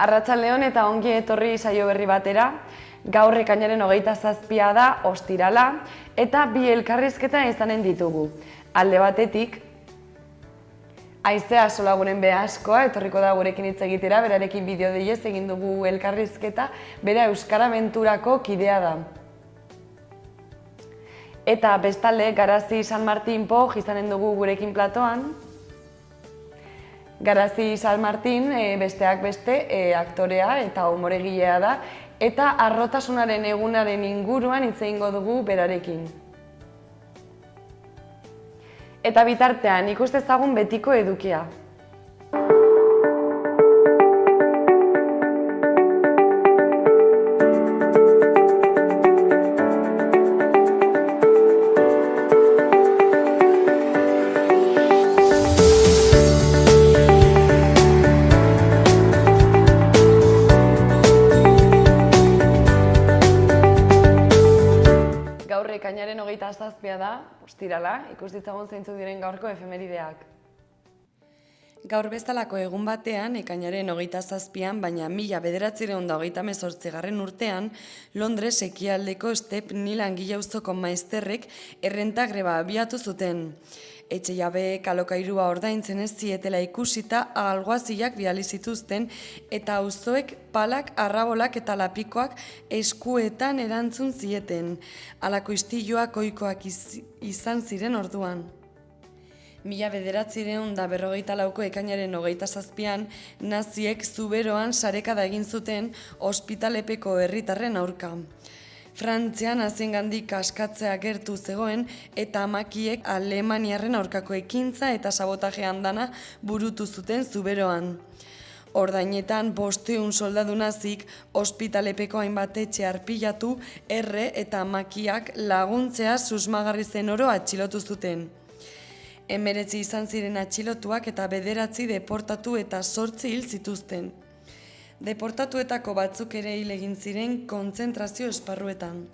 Arratsaldeon eta ongi etorri saio berri batera. Gaur ekainaren 27 da, ostirala, eta bi elkarrizketa izanen ditugu. Alde batetik, Aizea Solagunen Beaskoa etorriko da gurekin hitz egitera, berarekin bideo deiez egin dugu elkarrizketa, bera Euskara Abenturako kidea da. Eta bestalde, Garazi San Martin Poj izanen dugu gurekin platoan. Garazi San Martin besteak beste aktorea eta umoregilea da, eta harrotasunaren egunaren inguruan hitz egingo dugu berarekin. Eta bitartean, ikus dezagun betiko edukia. Gaur ekainaren 27 da, ostirala, ikus ditzagun zeintzuk diren gaurko efemerideak. Gaur bezalako egun batean, ekainaren 27an, baina 1938 urtean, Londres ekialdeko Stepney langile auzoko maizterrek errenta greba abiatu zuten. Etxe jabeek alokairua ordaintzen ez zietela ikusita alguazilak bidali zituzten eta auzoek palak, arrabolak eta lapikoak eskuetan erantzun zieten. Halako istiluak ohikoak izan ziren orduan. 1944ko ekainaren 27an naziek Zuberoan sarekada egin zuten ospitalepeko herritarren aurka. Frantzian naziengandik askatzea gertu zegoen eta makiek alemaniarren aurkako ekintza eta sabotaje andana burutu zuten Zuberoan. Ordainetan 500 soldadu nazik ospitalepeko hainbat etxe arpilatu, erre eta makiak laguntzea susmagarri zen oro atxilotu zuten. 19 izan ziren atxilotuak eta 9 deportatu eta 8 hil zituzten. Deportatuetako batzuk ere hil egin ziren kontzentrazio esparruetan.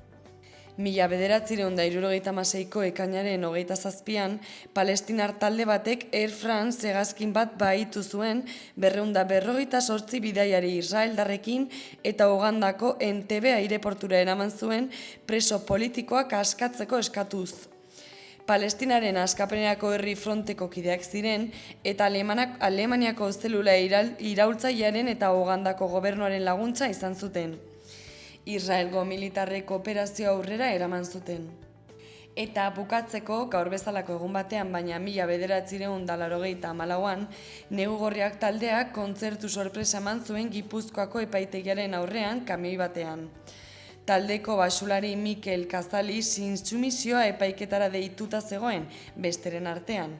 1976ko ekainaren 27an, palestinar talde batek Air France hegazkin bat bahitu zuen 258 bidaiari israeldarrekin eta Ugandako Entebbe aireportura eraman zuen preso politikoak askatzeko eskatuz. Palestinaren askapenerako herri fronteko kideak ziren eta Alemaniako zelula iraultzailearen eta Ugandako gobernuaren laguntza izan zuten. Israelgo militarreko operazio aurrera eraman zuten. Eta bukatzeko, gaur bezalako egun batean, baina 1984an, Negu Gorriak taldeak kontzertu sorpresa eman zuen Gipuzkoako epaitegiaren aurrean kamioi batean. Taldeko basulari Mikel Kazaliz intsumisioa epaiketara deituta zegoen, besteren artean.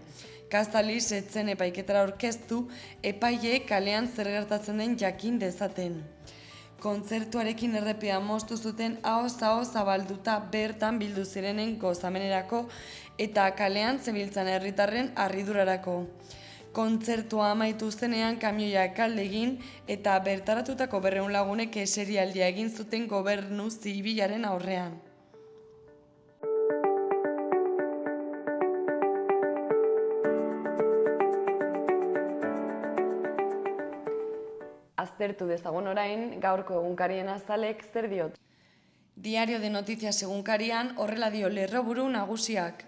Kazaliz ez zen epaiketara aurkeztu, epaileek kalean zer gertatzen den jakin dezaten. Kontzertuarekin errepia moztu zuten ahoz zabalduta bertan bildu zirenen gozamenerako eta kalean zebiltzan herritarren harridurarako. Kontzertua amaitu zenean kamioiak alde egin eta bertaratutako 200 lagunek eserialdia egin zuten gobernu zibilaren aurrean. Aztertu dezagun orain, gaurko egunkarien azalek zer diot. Diario de Noticias egunkarian horrela dio lerroburu nagusiak.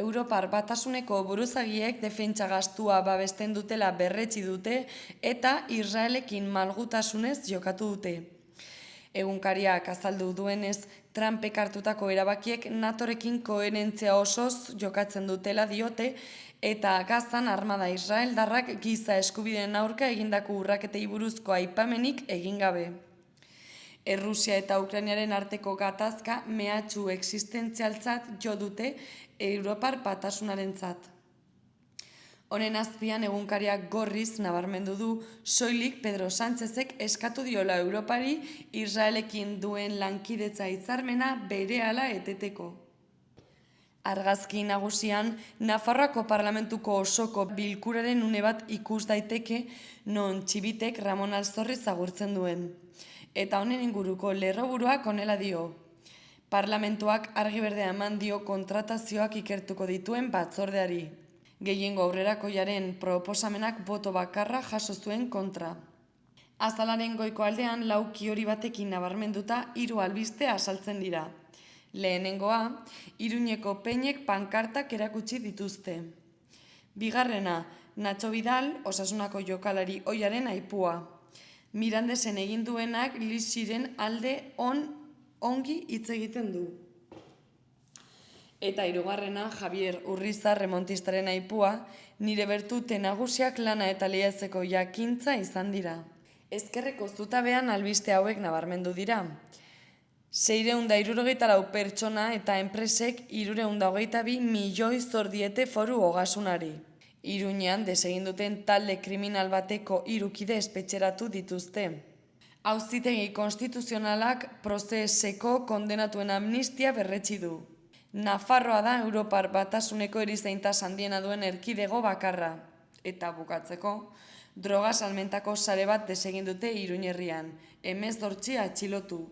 Europar Batasuneko buruzagiek defentsa gastua babesten dutela berretsi dute eta Israelekin malgutasunez jokatu dute. Egunkariak azaldu duenez, Trumpek hartutako erabakiek NATOrekin koherentzia osoz jokatzen dutela diote eta Gazan armada israeldarrak giza eskubideen aurka egindako urraketei buruzko aipamenik egin gabe. Errusia eta Ukrainaren arteko gatazka mehatxu existentzialtzat jo dute Europar Batasunarentzat. Honen azpian egunkariak gorriz nabarmendu du soilik Pedro Sánchezek eskatu diola Europari Israelekin duen lankidetza hitzarmena berehala eteteko. Argazki nagusian, Nafarroako Parlamentuko osoko bilkuraren une bat ikus daiteke non Txibitek Ramon Alzorriz agurtzen duen. Eta honen inguruko lerroburuak honela dio. Parlamentuak argi berdea eman dio kontratazioak ikertuko dituen batzordeari. Gehiengo aurrerakoiaren proposamenak boto bakarra jaso zuen kontra. Azalaren goiko aldean lau kiori batekin nabarmenduta 3 albiste azaltzen dira. Lehenengoa, Iruñeko peinek pankartak erakutsi dituzte. Bigarrena, Nacho Vidal, Osasunako jokalari ohiaren aipua. Mirandesen egin duenak Lixiren alde ongi hitz egiten du. Eta hirugarrena, Javier Urrizar remontistaren aipua, nire bertute nagusiak lana eta lehiatzeko jakintza izan dira. Ezkerreko zutabean albiste hauek nabarmendu dira. 664 pertsona eta enpresek 322 milioi zor diete Foru Ogasunari. Iruñean desegin duten talde kriminal bateko 3 kide espetxeratu dituzte. Auzitegi konstituzionalak prozeseko kondenatuen amnistia berretsi du. Nafarroa da Europar Batasuneko erizaintas handiena duen erkidego bakarra. Eta bukatzeko, droga salmentako sare bat desegin dute Iruñerrian, 18 atxilotu.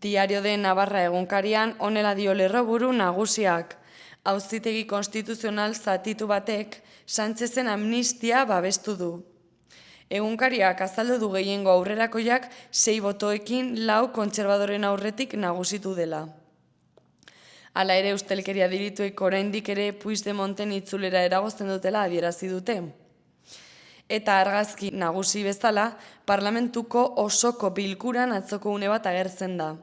Diario de Navarra egunkarian honela dio lerroburu nagusiak. Auzitegi konstituzional zatitu batek Sánchezen amnistia babestu du. Egunkariak azaldu du gehiengo aurrerakoiak 6 botoekin 4 kontserbadoren aurretik nagusitu dela. Hala ere ustelkeria delituek oraindik ere Puigdemonten itzulera eragozten dutela adierazi dute. Eta argazki nagusi bezala, parlamentuko osoko bilkuran atzoko une bat agertzen da.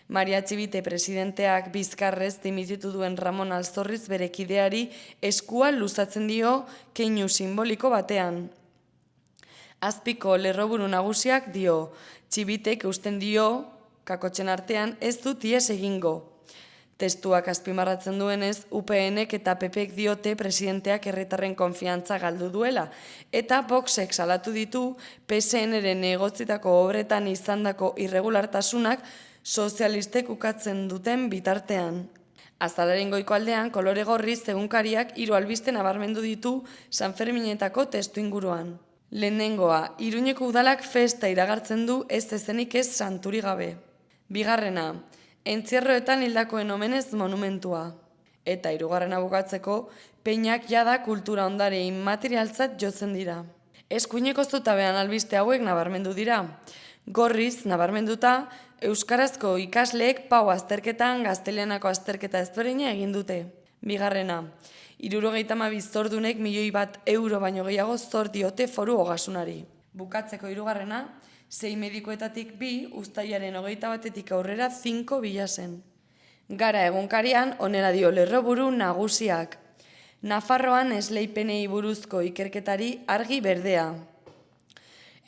Maria Txibite presidenteak bizkarrez dimititu duen Ramon Alzorriz bere kideari eskua luzatzen dio keinu simboliko batean. Azpiko lerroburu nagusiak dio, Txibitek eusten dio, kakotxen artean, ez dut ihes egingo. Testuak azpimarratzen duenez, UPNek eta PPek diote presidenteak herritarren konfiantza galdu duela, eta Voxek salatu ditu PSN-ren egotzitako obretan izandako irregulartasunak sozialistek ukatzen duten bitartean. Azalaren goiko aldean, kolore gorriz egunkariak 3 albiste nabarmendu ditu Sanferminetako testu inguruan. Lehenengoa, Iruñeko udalak festa iragartzen du ez ezenik ez santuri gabe. Bigarrena, entzierroetan hildakoen omenez monumentua. Eta hirugarrena bukatzeko, peinak jada kultura ondare inmaterialtzat jotzen dira. Eskuineko zutabean albiste hauek nabarmendu dira. Gorriz, nabarmenduta, euskarazko ikasleek pau azterketan gazteleanako azterketa ezberdina egin dute. Bigarrena, 72 zordunek €1.000.000 baino gehiago zor diote Foru Ogasunari. Bukatzeko hirugarrena, 6 medikuetatik 2, uztailaren 21-etik aurrera 5 bilazen. Gara egunkarian honela dio lerroburu nagusiak. Nafarroan esleipenei buruzko ikerketari argi berdea.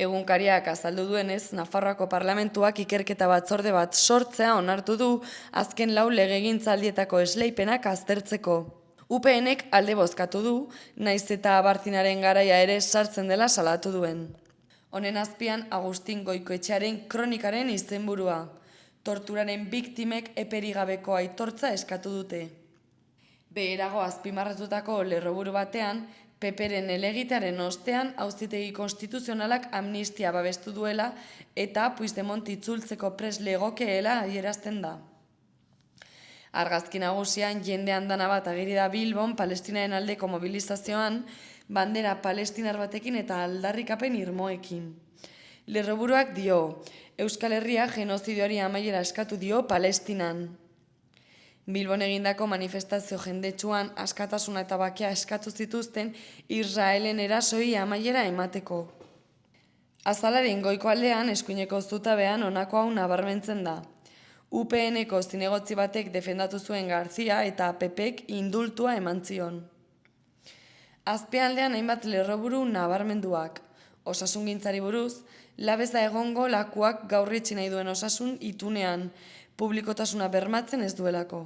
Egunkariak azaldu duenez, Nafarroako parlamentuak ikerketa batzorde bat sortzea onartu du azken 4 legegintzaldietako esleipenak aztertzeko. UPNek alde bozkatu du, naiz eta Abartinaren garaia ere sartzen dela salatu duen. Honen azpian Agustin Goikoetxearen kronikaren izenburua. Torturaren biktimek eperigabeko aitortza eskatu dute. Beherago azpimarratutako lerroburu batean, PPren elegitearen ostean Auzitegi Konstituzionalak amnistia babestu duela eta Puigdemont itzultzeko prest legokeela adierazten da. Argazki nagusian jende andana bat ageri da Bilbon Palestinaren aldeko mobilizazioan, bandera palestinar batekin eta aldarrikapen irmoekin. Lerroburuak dio, Euskal Herria genozidioari amaiera eskatu dio Palestinan. Bilbon egindako manifestazio jendetsuan askatasuna eta bakea eskatu zituzten Israelen erasoi amaiera emateko. Azalaren goiko aldean eskuineko zutabean honako hau nabarmentzen da. UPNeko zinegotzi batek defendatu zuen Garzia eta PPek indultua eman zion. Azpialdean hainbat lerroburu nabarmenduak. Osasungintzari buruz, labeza egongo lakuak gaurritzi nahi duen osasun itunean, publikotasuna bermatzen ez duelako.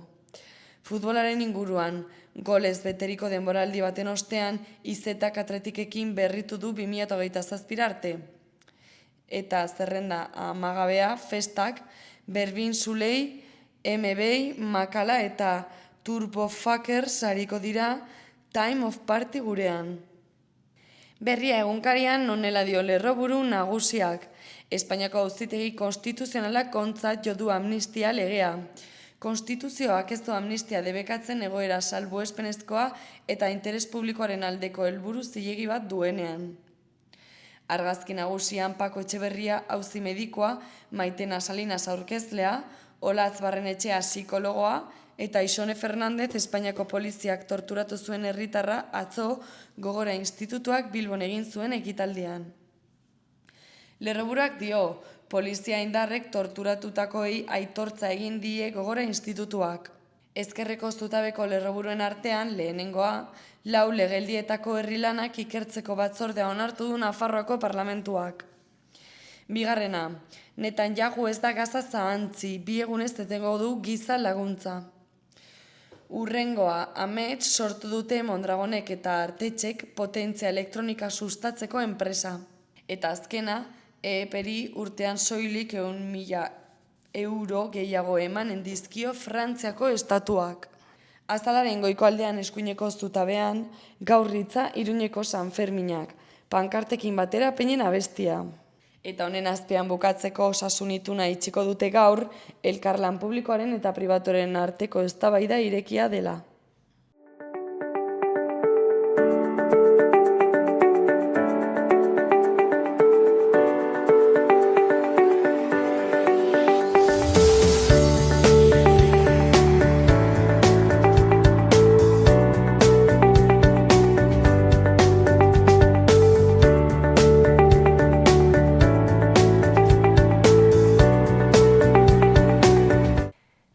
Futbolaren inguruan, golez beteriko denboraldi baten ostean, izetak atletikekin berritu du 2027 arte. Eta zerrenda amagabea, festak, Berbin Zulei, MB, Makala eta Turbofucker sariko dira Time of Party gurean. Berria egunkarian honela dio lerroburu nagusiak. Espainiako Auzitegi Konstituzionalak kontzat jo du amnistia legea. Konstituzioak ez du amnistia debekatzen egoera salbuespenezkoa eta interes publikoaren aldeko helburu zilegi bat duenean. Argazki nagusian Pako Etxeberria auzi medikoa, Maitena Salinas aurkezlea, Olatz Barrenetxea psikologoa, eta Ixone Fernandez Espainiako poliziak torturatu zuen herritarra atzo Gogora Institutuak Bilbon egin zuen ekitaldian. Lerroburuak dio, polizia indarrek torturatutakoei aitortza egin die Gogora Institutuak. Ezkerreko zutabeko lerroburuen artean, lehenengoa, 4 legeldietako herrilanak ikertzeko batzordea onartu du Nafarroako parlamentuak. Bigarrena, Netanyahu ez da Gaza zahantzi, 2 egunez etengo du giza laguntza. Urrengoa, Amets sortu dute Mondragonek eta Artetxek potentzia elektronika sustatzeko enpresa. Eta azkena, EEPeri urtean soilik 100.000 euro gehiago emanen dizkio Frantziako estatuak. Azalaren goiko aldean eskuineko zutabean, Gaurritza Iruñeko San Ferminak, pankartekin batera peinen abestia. Eta honen azpean bukatzeko osasun ituna itxiko dute gaur, elkarlan publikoaren eta pribatuaren arteko eztabaida irekia dela.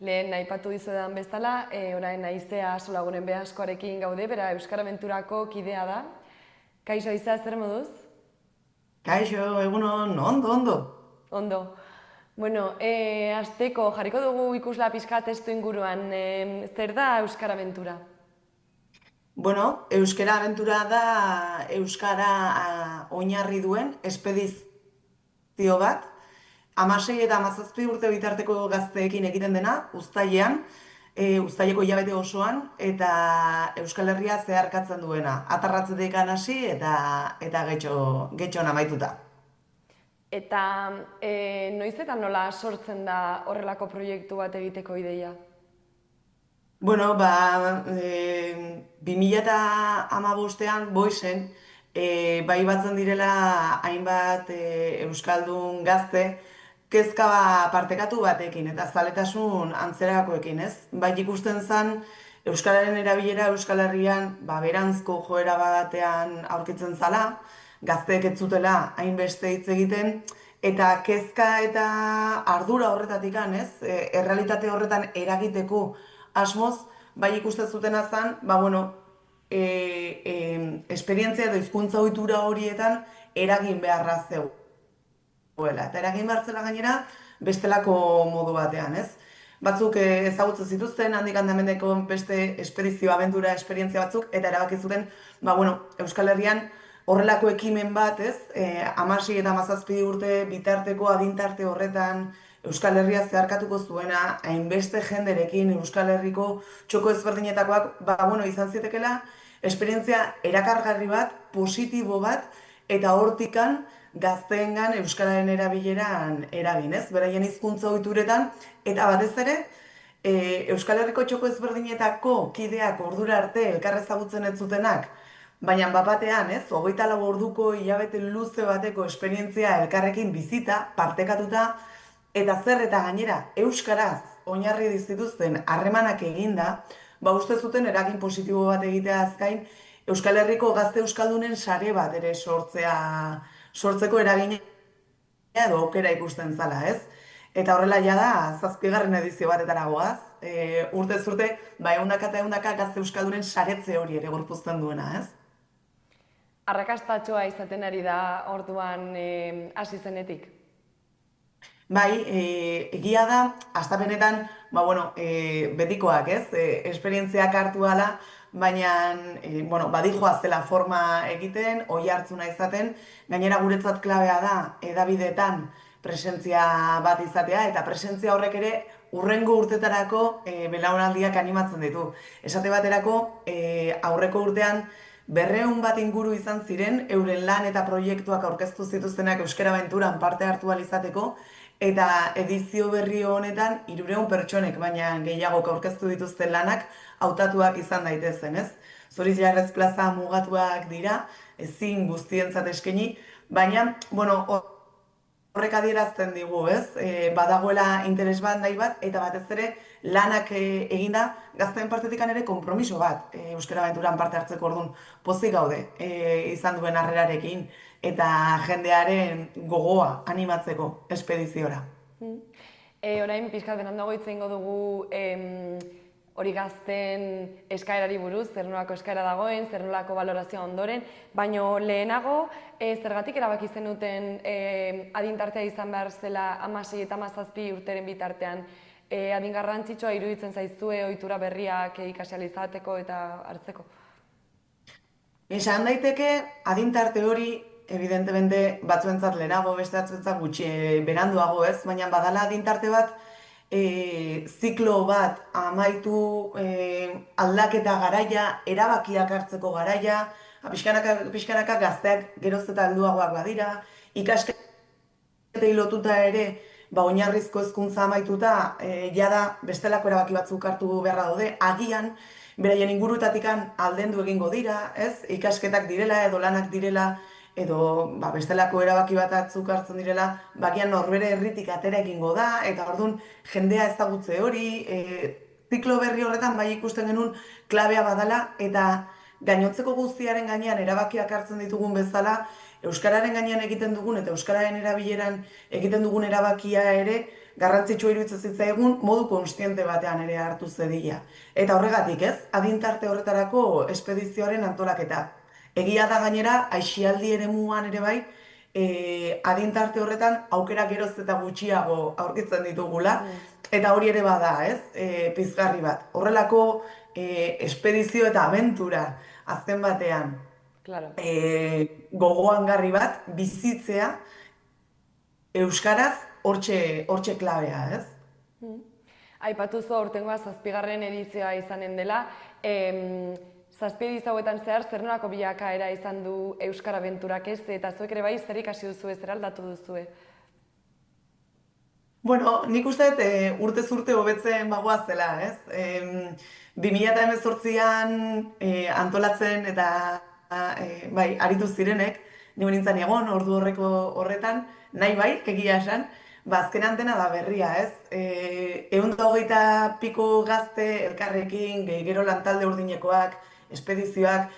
Lehen aipatu dizuedan bezala, orain Aizea Solagunen Beaskoarekin gaude, bera Euskara Abenturako kidea da. Kaixo, Aizea, zer moduz? Kaixo, egunon, ondo. Ondo. Bueno, hasteko jarriko dugu ikusla pixka testu inguruan, zer da Euskara Abentura? Bueno, Euskara Abentura da Euskara oinarri duen espedizio bat, 16 eta 17 urte bitarteko gazteekin egiten dena, uztailean, uztaileko hilabete osoan, eta Euskal Herria zeharkatzen duena. Atarratzetik hasi eta getxon amaituta. Eta noiz eta nola sortzen da horrelako proiektu bat egiteko ideia? Bueno, 2015ean Boisen, bai batzen direla hainbat euskaldun gazte, kezka partekatu batekin eta zaletasun antzerakoekin, ez? Bai ikusten zen euskararen erabilera Euskal Herrian beranzko joera batean aurkitzen zala, gazteek ez zutela hainbeste hitz egiten, eta kezka eta ardura horretatik, ez? Errealitate horretan eragiteko asmoz, bai ikusten zutena zen, esperientzia edo hizkuntza ohitura horietan eragin beharra zegoela. Eta eragin behar zela gainera bestelako modu batean, ez? Batzuk ezagutzen zituzten, handik handamendeko beste espedizio, abentura, esperientzia batzuk, eta erabaki zuten, Euskal Herrian horrelako ekimen bat, ez? 16 eta 17 urte bitarteko adintarte horretan Euskal Herria zeharkatuko zuena, hainbeste jenderekin Euskal Herriko txoko ezberdinetakoak, izan zitekela, esperientzia erakargarri bat, positibo bat, eta hortikan gazteengan euskararen erabileran eragin, ez? Beraien hizkuntza ohituretan, eta batez ere, Euskal Herriko txoko ezberdinetako kideak ordura arte elkar ezagutzen ez zutenak, baina bapatean, ez? 24 orduko hilabete luze bateko esperientzia elkarrekin bizita, partekatuta, eta zer eta gainera euskaraz oinarri zituzten harremanak eginda, uste zuten eragin positibo bat egitea azkain, Euskal Herriko gazte euskaldunen sare bat ere sortzeko eragina edo aukera ikusten zala, ez? Eta horrela da 7. edizio batetara goaz, urtez urte, ehundaka eta ehundaka gazte euskaldunen saretze hori ere gorpuzten duena, ez? Arrakastatxoa izaten ari da orduan hasi zenetik? Bai, egia da, hastapenetan, betikoak, ez? Esperientziak hartu ala, baina, badijoa zela forma egiten, oihartzuna izaten, gainera guretzat klabea da, hedabideetan presentzia bat izatea, eta presentzia horrek ere hurrengo urtetarako belaunaldiak animatzen ditu. Esate baterako, aurreko urtean, 200 bat inguru izan ziren, euren lan eta proiektuak aurkeztu zituztenak Euskara Abenturan parte hartu ahal izateko, eta edizio berri honetan 300 pertsonek, baina gehiagok aurkeztu dituzten lanak hautatuak izan daitezen, ez? Zoritxarrez plaza mugatuak dira, ezin guztientzat eskaini, Baina, bueno, horrek adierazten digu, ez? Badagoela interes bat, nahi bat, eta batez ere lanak eginda gazteen partetik ere konpromiso bat Euskara Abenturan parte hartzeko orduan pozik gaude izan duen harrerarekin eta jendearen gogoa animatzeko espediziora. Orain, pixkat berandago hitz egingo dugu hori gazten eskaerari buruz, zer nolako eskaera dagoen, zer nolako balorazioa ondoren, baina lehenago, zergatik erabaki zenuten adintartea izan behar zela 16 eta 17 urteren bitartean, adin garrantzitsua iruditzen zaizue ohitura berriak ikasializateko eta hartzeko? Esan daiteke adintarte hori evidentemente batzuentzat lehenago, beste batzuentzat gutxi beranduago, ez? Baina badala adintarte bat ziklo bat amaitu aldaketa garaia, erabakiak hartzeko garaia, pixkanaka gazteak geroz eta helduagoak badira, ikasketei lotuta ere, oinarrizko hezkuntza amaituta, jada bestelako erabaki batzuk hartu beharra daude, agian, beraien ingurutatikan aldendu egingo dira, ez? Ikasketak direla edo lanak direla, edo bestelako erabaki bat batzuk hartzen direla, bakian norbere herritik atera egingo da, eta orduan jendea ezagutze hori, ziklo berri horretan bai ikusten genuen klabea badala, eta gainotzeko guztiaren gainean erabakiak hartzen ditugun bezala, euskararen gainean egiten dugun eta euskararen erabileran egiten dugun erabakia ere garrantzitsua iruditzen zitzaigun modu kontziente batean ere hartu zedila. Eta horregatik, ez? Adintarte horretarako espedizioaren antolaketa. Egia da gainera, aisialdi eremuan ere bai, adintarte horretan aukera geroz eta gutxiago aurkitzen ditugula, eta hori ere bada, ez? Pizgarri bat. Horrelako espedizio eta abentura azken batean gogoangarri bat bizitzea euskaraz hortxe klabea, ez? Aipatuzu aurtengoa 7. edizioa izanen dela. 7 edizio hauetan zehar, zer nolako bilakaera izan du Euskara Abenturak, ez? Eta zuek ere bai, zer ikasi duzue, zer aldatu duzue? Bueno, nik uste urtez urte hobetzen bagoazela, ez? 2018an antolatzen eta aritu zirenek, nire nintzen egon, ordu horretan, nahi bai, egia esan, azkenean dena da berria, ez? 120 piko gazte elkarrekin, gero lantalde urdinekoak, espedizioak,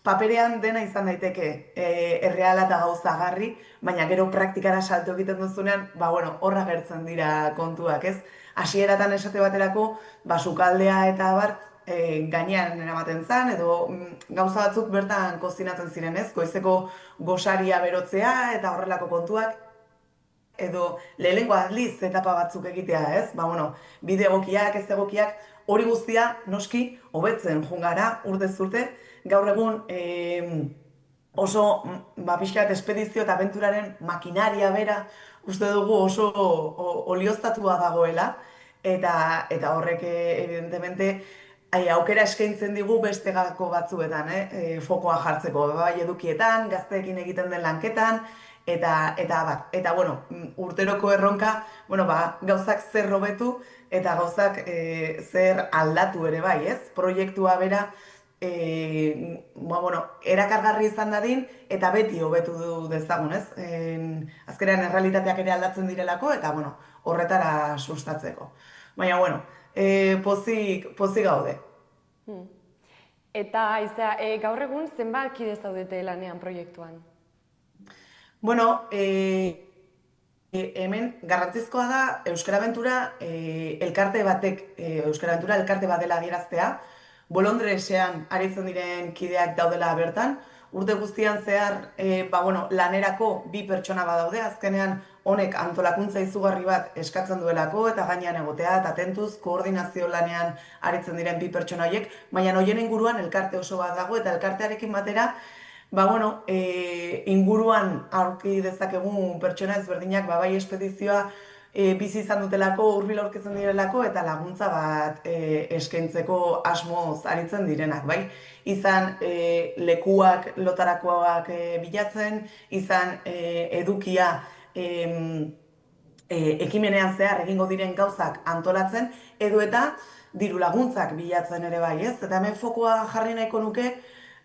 paperean dena izan daiteke erreala eta gauzagarri, baina gero praktikara salto egiten duzunean, horra gertzen dira kontuak, ez? Hasieratan esate baterako, sukaldea eta abar, gainean eramaten zen, edo gauza batzuk bertan kozinatzen ziren, ez? Goizeko gosaria berotzea eta horrelako kontuak, edo lehenengo aldiz etapa batzuk egitea, ez? Bide egokiak, ez egokiak, hori guztia, noski, hobetzen jungara urtez urte, gaur egun oso pixkat espedizio eta abenturaren makinaria bera uste dugu oso olioztatua dagoela, eta horrek evidentemente aukera eskaintzen digu beste gako batzuetan, fokoa jartzeko, bai edukietan, gazteekin egiten den lanketan, eta urteroko erronka, gauzak zer hobetu eta gauzak zer aldatu ere bai, ez? Proiektua bera, erakargarri izan dadin eta beti hobetu dezagun, ez? Azkenean errealitateak ere aldatzen direlako eta horretara sustatzeko. Baina, pozik gaude. Eta, Aizea, gaur egun zenbat kide zaudete lanean proiektuan? Hemen garrantzizkoa da Euskara Abentura elkarte bat dela adieraztea, Bolondresean aritzen diren kideak daudela bertan, urte guztian zehar lanerako 2 pertsona badaude, azkenean honek antolakuntza izugarri bat eskatzen duelako eta gainean egotea eta tentuz koordinazio lanean aritzen diren 2 pertsona horiek, baina horien inguruan elkarte oso bat dago eta elkartearekin batera inguruan aurki dezakegun pertsona ezberdinak bai espedizioa bizi izan dutelako, hurbil aurkitzen direlako eta laguntza bat eskaintzeko asmoz aritzen direnak, bai? Izan lekuak lotarakoak bilatzen, izan edukia ekimenean zehar egingo diren gauzak antolatzen, edo eta diru laguntzak bilatzen ere bai, ez? Eta hemen fokoa jarri nahiko nuke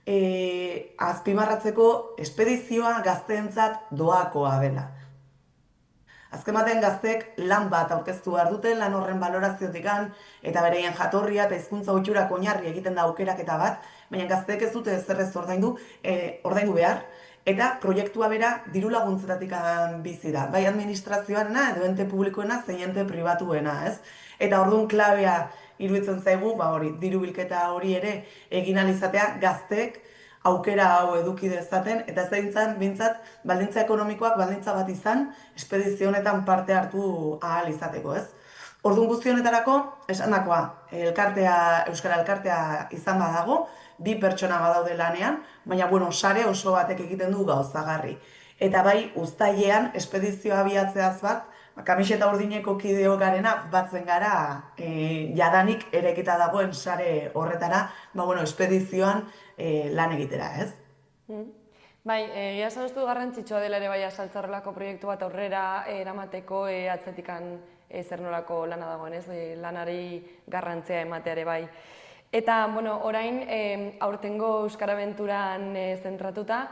azpimarratzeko espedizioa gazteentzat doakoa dela. Azken batean gazteek lan bat aurkeztu behar dute, lan horren baloraziotikan, eta bereien jatorria eta hizkuntza ohiturak oinarri egiten da aukeraketa bat, baina gazteek ez dute ezer ez ordaindu behar, eta proiektua bera diru laguntzetatik bizi da, bai administrazioarena edo ente publikoena zein ente pribatuena, ez? Eta orduan klabea iruditzen zaigu, hori, diru bilketa hori ere egin ahal izatea gazteek aukera hau eduki dezaten, eta zeintzan, bintzat, baldintza ekonomikoak baldintza bat izan, espedizio honetan parte hartu ahal izateko, ez? Orduan guzti honetarako, esandakoa, Euskara Elkartea izan badago, bi pertsona badaude lanean, baina, sare oso batek egiten du gauzagarri. Eta bai, uztailean, espedizioa abiatzeaz bat, kamiseta urdineko kideo garena batzen gara jadanik erekita dagoen sare horretara, espedizioan lan egitera, ez? Bai, egia esan du garrantzitsua dela ere bai azaltzarrelako proiektu bat aurrera eramateko atzetikan zer nolako lana dagoen, ez? Lanari garrantzia ematea ere bai. Eta, orain, aurtengo Euskara Abenturan zentratuta,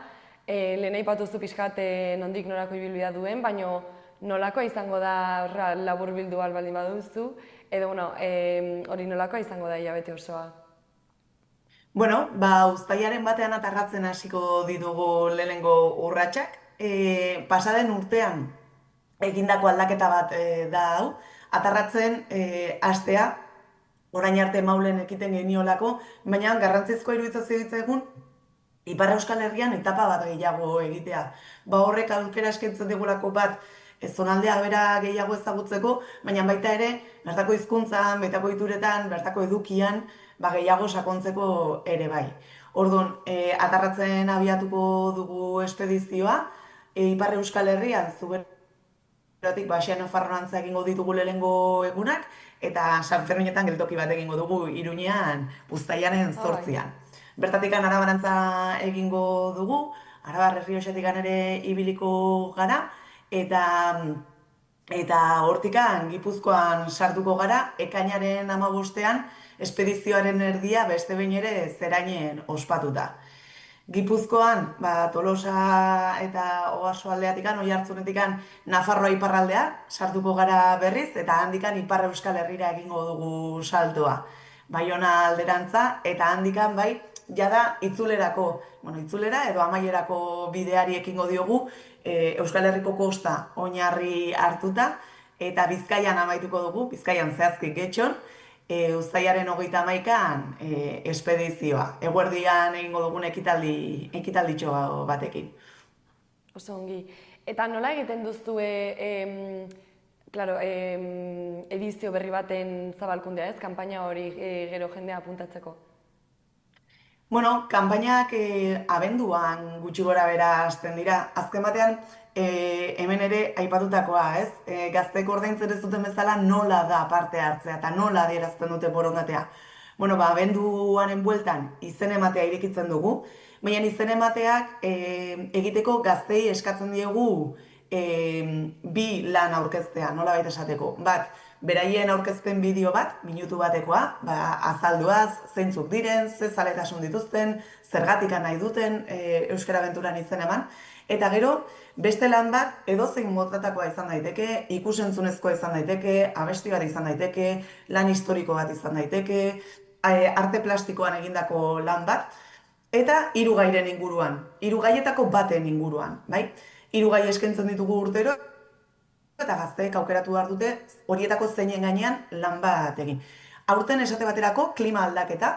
lehen aipatuzu pixkat nondik norako ibilbidea duen, baina nolakoa izango da laburbildu baldin baduzu, edo hori nolakoa izango da hilabete osoa? Uztailaren batean atarratzen hasiko ditugu lehenengo urratsak. Pasaden urtean egindako aldaketa bat da hau. Atarratzen hastea, orain arte Maulen ekiten geniolako, baina garrantzizkoa iruditzen zitzaigun Ipar Euskal Herrian etapa bat gehiago egitea. Horrek aukera eskaintzen digulako bat zonaldea bera gehiago ezagutzeko, baina baita ere, bertako hizkuntzan, bertako ohituretan, bertako edukian, gehiago sakontzeko ere bai. Orduan, atarratzen abiatuko dugu espedizioa, Ipar Euskal Herrian, zuberotik Baxiano Farronantza egingo ditugu lehenengo egunak, eta San Ferminetan geltoki bat egingo dugu Iruñean, uztailaren 8an. Bertatik Arabarantza egingo dugu, Arabar Errioxetik ere ibiliko gara, eta hortikan Gipuzkoan sartuko gara, ekainaren 15ean espedizioaren erdia beste behin ere Zerainen ospatuta. Gipuzkoan, Tolosa eta Oarsoaldeatik, Oiartzunetik Nafarroa iparraldea sartuko gara berriz, eta handikan Ipar Euskal Herrira egingo dugu saltoa. Baiona alderantza, eta handikan jada itzulerako, itzulera edo amaierako bideari ekingo diogu Euskal Herriko kosta oinarri hartuta, eta Bizkaian amaituko dugu, Bizkaian zehazki Getxon, uztailaren 31an espedizioa. Eguerdian egingo dugun ekitalditxo batekin. Oso ongi. Eta nola egiten duzue edizio berri baten zabalkundea, ez? Kanpaina hori gero jendea apuntatzeko? Kanpainak abenduan gutxi gora bera hasten dira. Azken batean, hemen ere aipatutakoa, ez? Gazteek ordaintzen ez duten bezala nola da parte hartzea eta nola adierazten dute borondatea. Abenduaren bueltan izen ematea irekitzen dugu, baina izen emateak egiteko gaztei eskatzen diegu bi lan aurkeztea, nola baita esateko. Bat, beraien aurkezpen bideo bat, minutu batekoa, azalduaz, zeintzuk diren, ze zaletasun dituzten, zergatika nahi duten Euskara Abenturan izen eman, eta gero, beste lan bat edozein motatakoa izan daiteke, ikusentzunezkoa izan daiteke, abesti bat izan daiteke, lan historiko bat izan daiteke, arte plastikoan egindako lan bat, eta 3 gairen inguruan, 3 gaietako baten inguruan, bai? 3 gai eskaintzen ditugu urtero, eta gazteek aukeratu behar dute horietako zeinen gainean lan bat egin. Aurten esate baterako klima aldaketa,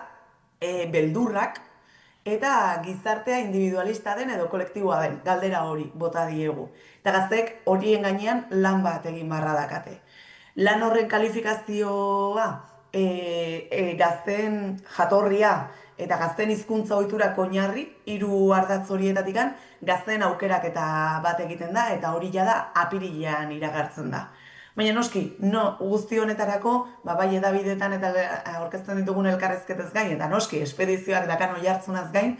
beldurrak, eta gizartea individualista den edo kolektiboa den, galdera hori bota diegu. Eta gazteek horien gainean lan bat egin barra dakate. Lan horren kalifikazioa, gazteen jatorria eta gazteen hizkuntza ohiturak oinarri, 3 ardatz horietatik gazteen aukeraketa bat egiten da, eta hori jada apirilean iragartzen da. Baina noski, guzti honetarako, bai edabidetan eta aurkezten ditugun elkarrezketez gain, eta noski, espedizioak dakan oihartzunaz gain,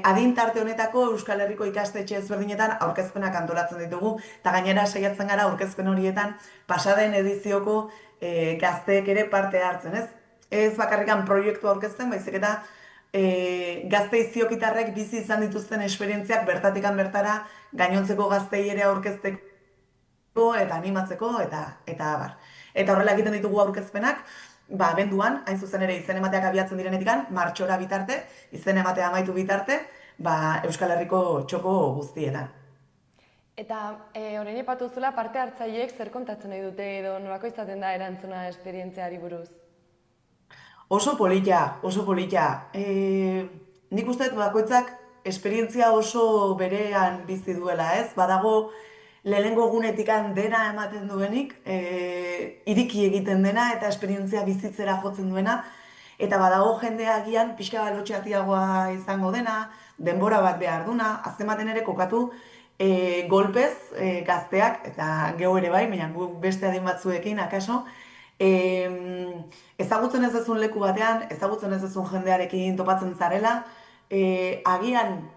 adintarte honetako Euskal Herriko ikastetxe ezberdinetan aurkezpenak antolatzen ditugu, eta gainera saiatzen gara aurkezpen horietan pasaden edizioko gazteek ere parte hartzen, ez? Ez bakarrikan proiektu aurkezten, baizik eta gazte iziokitarrek bizi izan dituzten esperientziak bertatikan bertara gainontzeko gaztei ere aurkezteko eta animatzeko eta abar. Eta horrela egiten ditugu aurkezpenak, abenduan, hain zuzen ere izen emateak abiatzen direnetikan, martxora bitarte, izen ematea amaitu bitarte, Euskal Herriko txoko guztietan. Eta orain aipatu zula parte hartzaileek zer kontatzen nahi dute edo nolako izaten da erantzuna esperientziari buruz? Oso polita, oso polita. Nik uste dut bakoitzak esperientzia oso berean bizi duela, ez? Badago lehenengo egunetikan dena ematen duenik, iriki egiten dena eta esperientzia bizitzera jotzen duena, eta badago jendea agian pixka bat lotxatiagoa izango dena, denbora bat behar duna, azken ere kokatu golpez gazteak, eta geho ere bai, baina guk beste adin batzuekin, akaso, ezagutzen ez duzun leku batean, ezagutzen ez duzun jendearekin topatzen zarela, agian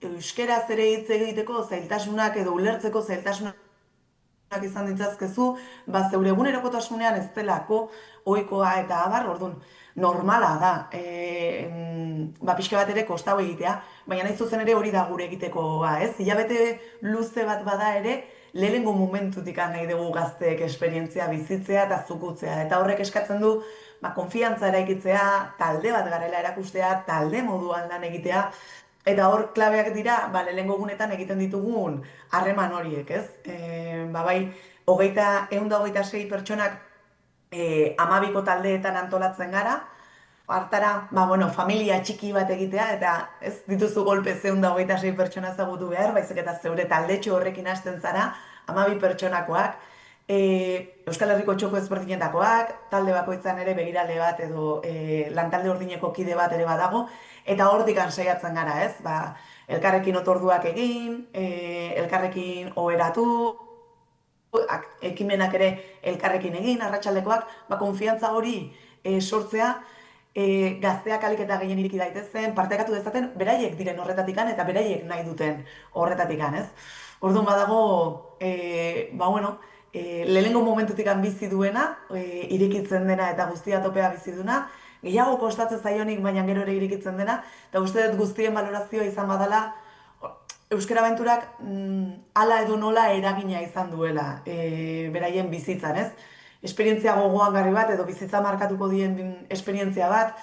euskeraz ere hitz egiteko zailtasunak edo ulertzeko zailtasunak izan ditzazkezu, zeure egunerokotasunean ez delako ohikoa eta abar, orduan, normala da, pixka bat ere kostau egitea, baina nahi zuzen ere hori da gure egitekoa, ez? Hilabete luze bat bada ere, lehenengo momentutik nahi dugu gazteek esperientzia bizitzea eta zukutzea. Eta horrek eskatzen du, konfiantza eraikitzea, talde bat garela erakustea, talde moduan lan egitea, eta hor klabeak dira, lehenengo egunetan egiten ditugun harreman horiek, ez? Bai, 126 pertsonak 12 taldeetan antolatzen gara, hartara, familia txiki bat egitea, eta ez dituzu golpe 126 pertsona ezagutu behar, baizik eta zeure taldetxo horrekin hasten zara, 12 pertsonakoak, Euskal Herriko txoko ezberdinetakoak, talde bakoitzan ere begirale bat edo lantalde ordineko kide bat ere badago, eta hortikan saiatzen gara, ez? Elkarrekin otorduak egin, elkarrekin oheratu, ekimenak ere elkarrekin egin, arratsaldekoak, konfiantza hori sortzea, gazteak ahalik eta gehien iriki daitezen, partekatu dezaten, beraiek diren horretatikan eta beraiek nahi duten horretatikan, ez? Orduan badago, lehenengo momentutik bizi duena, irikitzen dena eta guztia topea bizi duena, gehiago kostatzen zaionik, baina gero ere irikitzen dena, eta uste dut guztien balorazioa izan badala, Euskara Abenturak hala edo nola eragina izan duela beraien bizitzan, ez? Esperientzia gogoangarri bat edo bizitza markatuko dien esperientzia bat,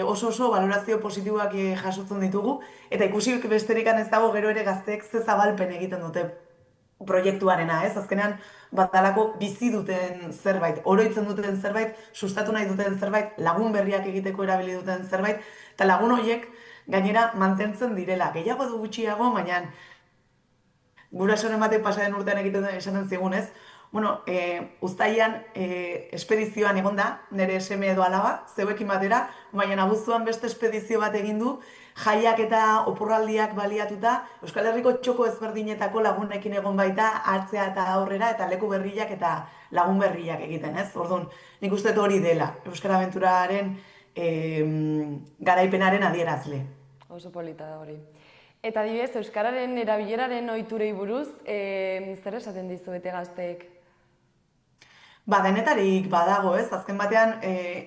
oso balorazio positiboak jasotzen ditugu, eta ikusi besterikan ez dago gero ere gazteek ze zabalpen egiten dute proiektuarena, ez? Azkenean batalako bizi duten zerbait, oroitzen duten zerbait, sustatu nahi duten zerbait, lagun berriak egiteko erabili duten zerbait, eta lagun horiek gainera mantentzen direla. Gehiago du gutxiago, baina gurasoren batek pasaren urtean egiten esaten zigun, ez? Uztailean espedizioan egon da, nire seme edo alaba, zeuekin batera, baina abuztuan beste espedizio bat egin du, jaiak eta oporraldiak baliatuta, Euskal Herriko txoko ezberdinetako lagunekin egon baita, hartzea eta aurrera, eta leku berriak eta lagun berriak egiten, ez? Orduan, nik uste hori dela, Euskara Abenturaren garaipenaren adierazle. Oso polita da hori. Eta adibidez, euskararen erabileraren ohiturei buruz, zer esaten dizuete gazteek? Denetarik badago, ez? Azken batean,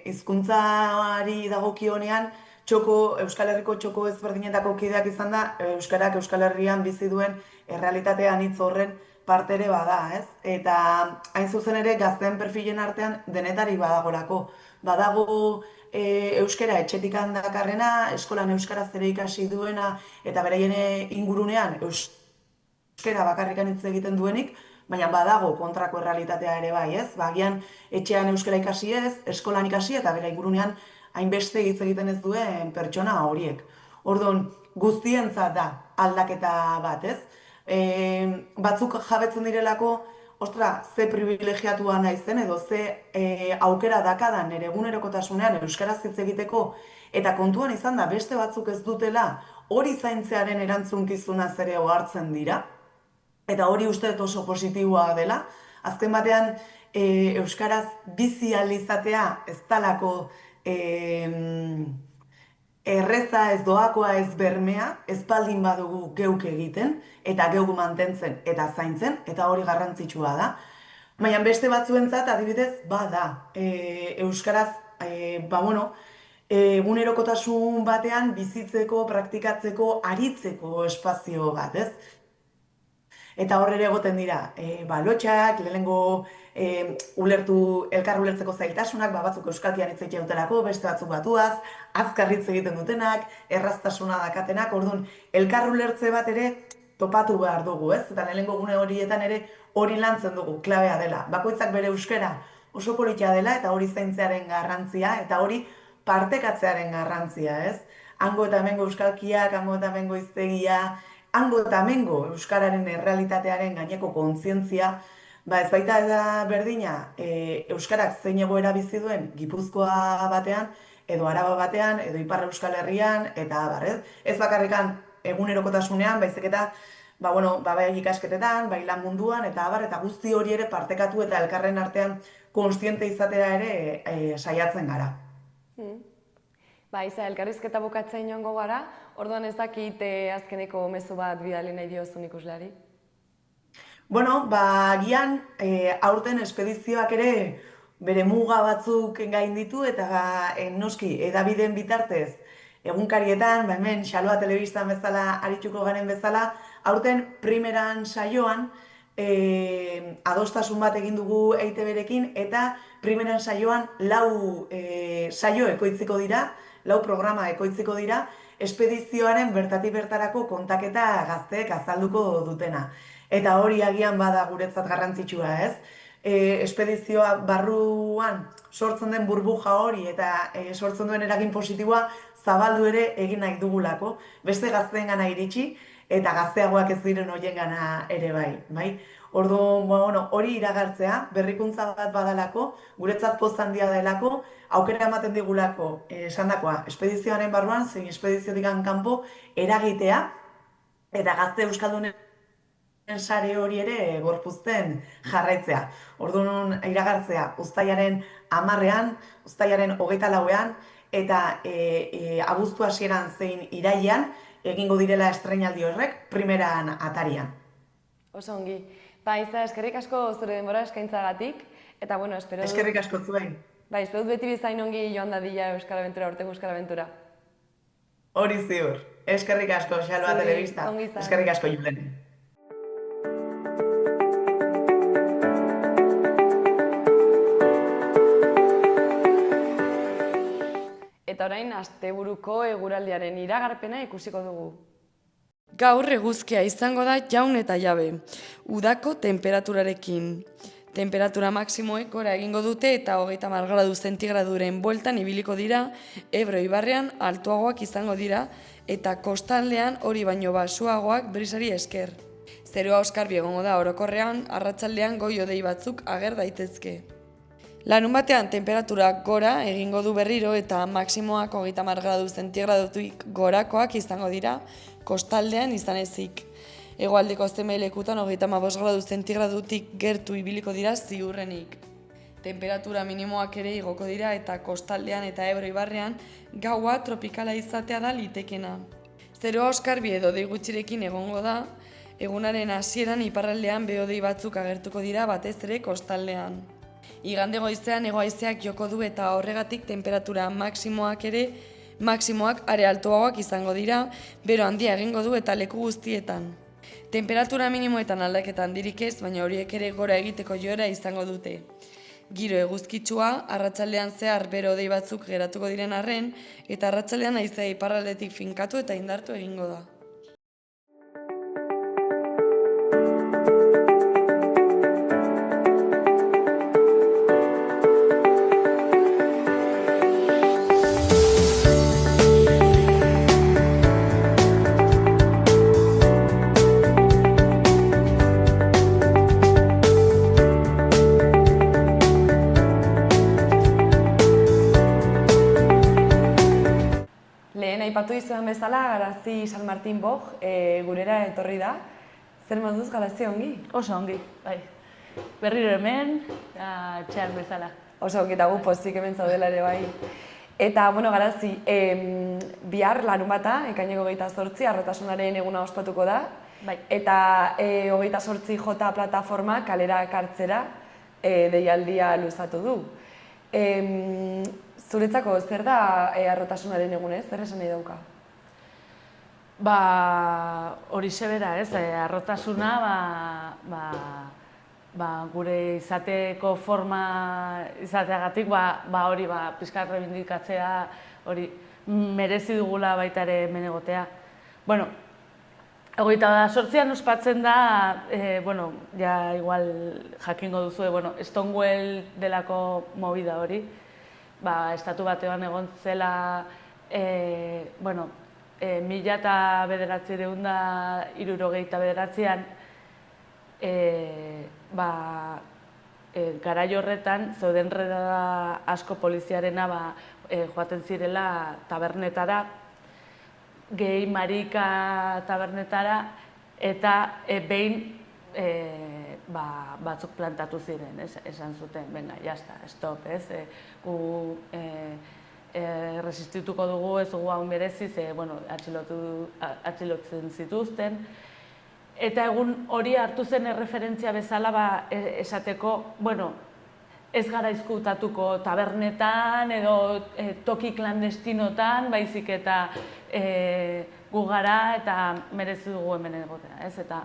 hizkuntzari dagokionean, Euskal Herriko txoko ezberdinetako kideak izan da, euskarak Euskal Herrian bizi duen errealitatean hitz horren parte ere bada, ez? Eta hain zuzen ere gazteen perfilen artean denetarik badagolako. Badago euskara etxetik handakarrena, eskolan euskaraz ere ikasi duena, eta beraien ingurunean euskara bakarrikan hitz egiten duenik, baina badago kontrako errealitatea ere bai, ez? Agian etxean euskara ikasi ez, eskolan ikasi eta bera ingurunean hainbeste hitz egiten ez duen pertsona horiek. Orduan, guztientzat da aldaketa bat, ez? Batzuk jabetzen direlako, ze privilegiatua naizen edo ze aukera dakadan nire egunerokotasunean euskaraz hitz egiteko, eta kontuan izan da beste batzuk ez dutela hori zaintzearen erantzunkizuna ere ohartzen dira, eta hori uste dut oso positiboa dela. Azken batean, euskaraz bizi ahal izatea ez dalako erreza, ez doakoa, ez bermea, ez baldin badugu geuk egiten, eta geuk mantentzen eta zaintzen, eta hori garrantzitsua da. Baina beste batzuentzat adibidez bada euskaraz egunerokotasun batean bizitzeko, praktikatzeko, aritzeko espazio bat, ez? Eta hor ere egoten dira, lotxak, lehenengo elkar ulertzeko zailtasunak, batzuk euskalkian hitz egiten dutelako, beste batzuk batuaz, azkar hitz egiten dutenak, erraztasuna dakatenak, orduan, elkar ulertze bat ere topatu behar dugu, ez? Eta lehenengo gune horietan ere hori lantzen dugu, klabea dela. Bakoitzak bere euskara oso politia dela eta hori zaintzearen garrantzia, eta hori partekatzearen garrantzia, ez? Hango eta hemengo euskalkiak, hango eta hemengo hiztegia, hango eta hemengo euskararen errealitatearen gaineko kontzientzia, ez baita da berdina, euskarak zein egoera bizi duen Gipuzkoa batean, edo Araba batean, edo Ipar Euskal Herrian, eta abar, ez bakarrikan egunerokotasunean, baizik eta bai ikasketetan, bai lan munduan, eta abar, eta guzti hori ere partekatu eta elkarren artean kontziente izatera ere saiatzen gara. Elkarrizketa bukatzen joango gara, orduan ez dakit azkeneko mezu bat bidali nahi diozun ikusleari? Gian aurten espedizioak ere bere muga batzuk gainditu eta noski edabideen bitartez egunkarietan, hemen Xaloa Telebistan bezala arituko garen bezala, aurten primeran saioan adostasun bat egin dugu EITB-rekin eta primeran saioan 4 saio ekoitziko dira, 4 programa ekoitziko dira, espedizioaren bertatik bertarako kontaketa gazteek azalduko dutena. Eta hori agian bada guretzat garrantzitsua, ez? Espedizioa barruan sortzen den burbuja hori eta sortzen duen eragin positiboa zabaldu ere egin nahi dugulako. Beste gazteengana iritsi eta gazteagoak ez diren horiengana ere bai. Orduan, hori iragartzea, berrikuntza bat badalako, guretzat poz handia delako, aukera ematen digulako, esandakoa, espedizioaren barruan, zein espediziotik kanpo eragitea, eta gazte euskaldunen sare hori ere gorpuzten jarraitzea. Orduan, iragartzea, uztailaren 10ean, uztailaren 24ean, eta abuztu hasieran zein irailean, egingo direla estreinaldi horrek, primeran atarian. Oso ongi. Eskerrik asko zure denbora eskaintzagatik, eta espero dut... Eskerrik asko zuen. Espero dut beti bizain ongi joan dadila Euskal Aventura, urteko Euskal Aventura. Hori ziur. Eskerrik asko, Xaloa Telebista. Eskerrik asko, Julen. Eta orain, asteburuko eguraldiaren iragarpena ikusiko dugu. Gaur eguzkia izango da jaun eta jabe, udako temperaturarekin. Temperatura maksimoek gora egingo dute eta 30 gradu zentigraduren bueltan ibiliko dira, Ebro ibarrean altuagoak izango dira eta kostaldean hori baino basuagoak brisari esker. Zerua oskarbi egongo da orokorrean, arratsaldean goi-hodei batzuk ager daitezke. Larunbatean temperaturak gora egingo du berriro eta maksimoak 30 gradu zentigradutik gorakoak izango dira, kostaldean izan ezik. Hegoaldeko zenbait lekutan 35 gradu zentigradutik gertu ibiliko dira ziurrenik. Temperatura minimoak ere igoko dira eta kostaldean eta Ebro ibarrean gaua tropikala izatea da litekena. Zerua oskarbi edo hodei gutxirekin egongo da, egunaren hasieran iparraldean behodei batzuk agertuko dira batez ere kostaldean. Igande goizean hego-haizeak joko du eta horregatik temperatura maksimoak are altuagoak izango dira, bero handia egingo du eta leku guztietan. Temperatura minimoetan aldaketan handirik ez, baina horiek ere gora egiteko joera izango dute. Giro eguzkitsua, arratsaldean zehar bero hodei batzuk geratuko diren arren, eta arratsaldean haizea iparraldetik finkatu eta indartu egingo da. Aipatu izan bezala, Garazi San Martin Bog gurera etorri da. Zer moduz, Garazi ongi? Oso ongi, bai. Berriro hemen, txean bezala. Oso ongi, eta gu pozik hemen zaudela ere bai. Eta, Garazi, bihar larunbata, ekaineko 28, arrotasunaren eguna ospatuko da. Bai. Eta 28J plataforma kalera kartzera deialdia luzatu du. Zuretzako, zer da harrotasunaren egunez, zer esan nahi dauka? Hori sebera, ez, harrotasuna, gure izateko forma izateagatik, hori, pixkat rebindikatzea, hori, merezi dugula baita ere hemen egotea. Bueno, 28an ospatzen da, ja igual jakingo duzu, Stonewall delako movida hori, estatu batean egon zela, 1969an, garai horretan, zeuden redada asko poliziarena joaten zirela tabernetara, gehi marika tabernetara, eta behin batzuk plantatu ziren, esan zuten, venga, jazta, stop, ez? Gu resistituko dugu, ez dugu hau merezi, atxilotzen zituzten. Eta egun hori hartu zen erreferentzia bezala esateko, ez gara izkutatuko tabernetan edo toki klandestinotan, baizik eta gu gara eta merezi dugu hemen egotea, ez? Eta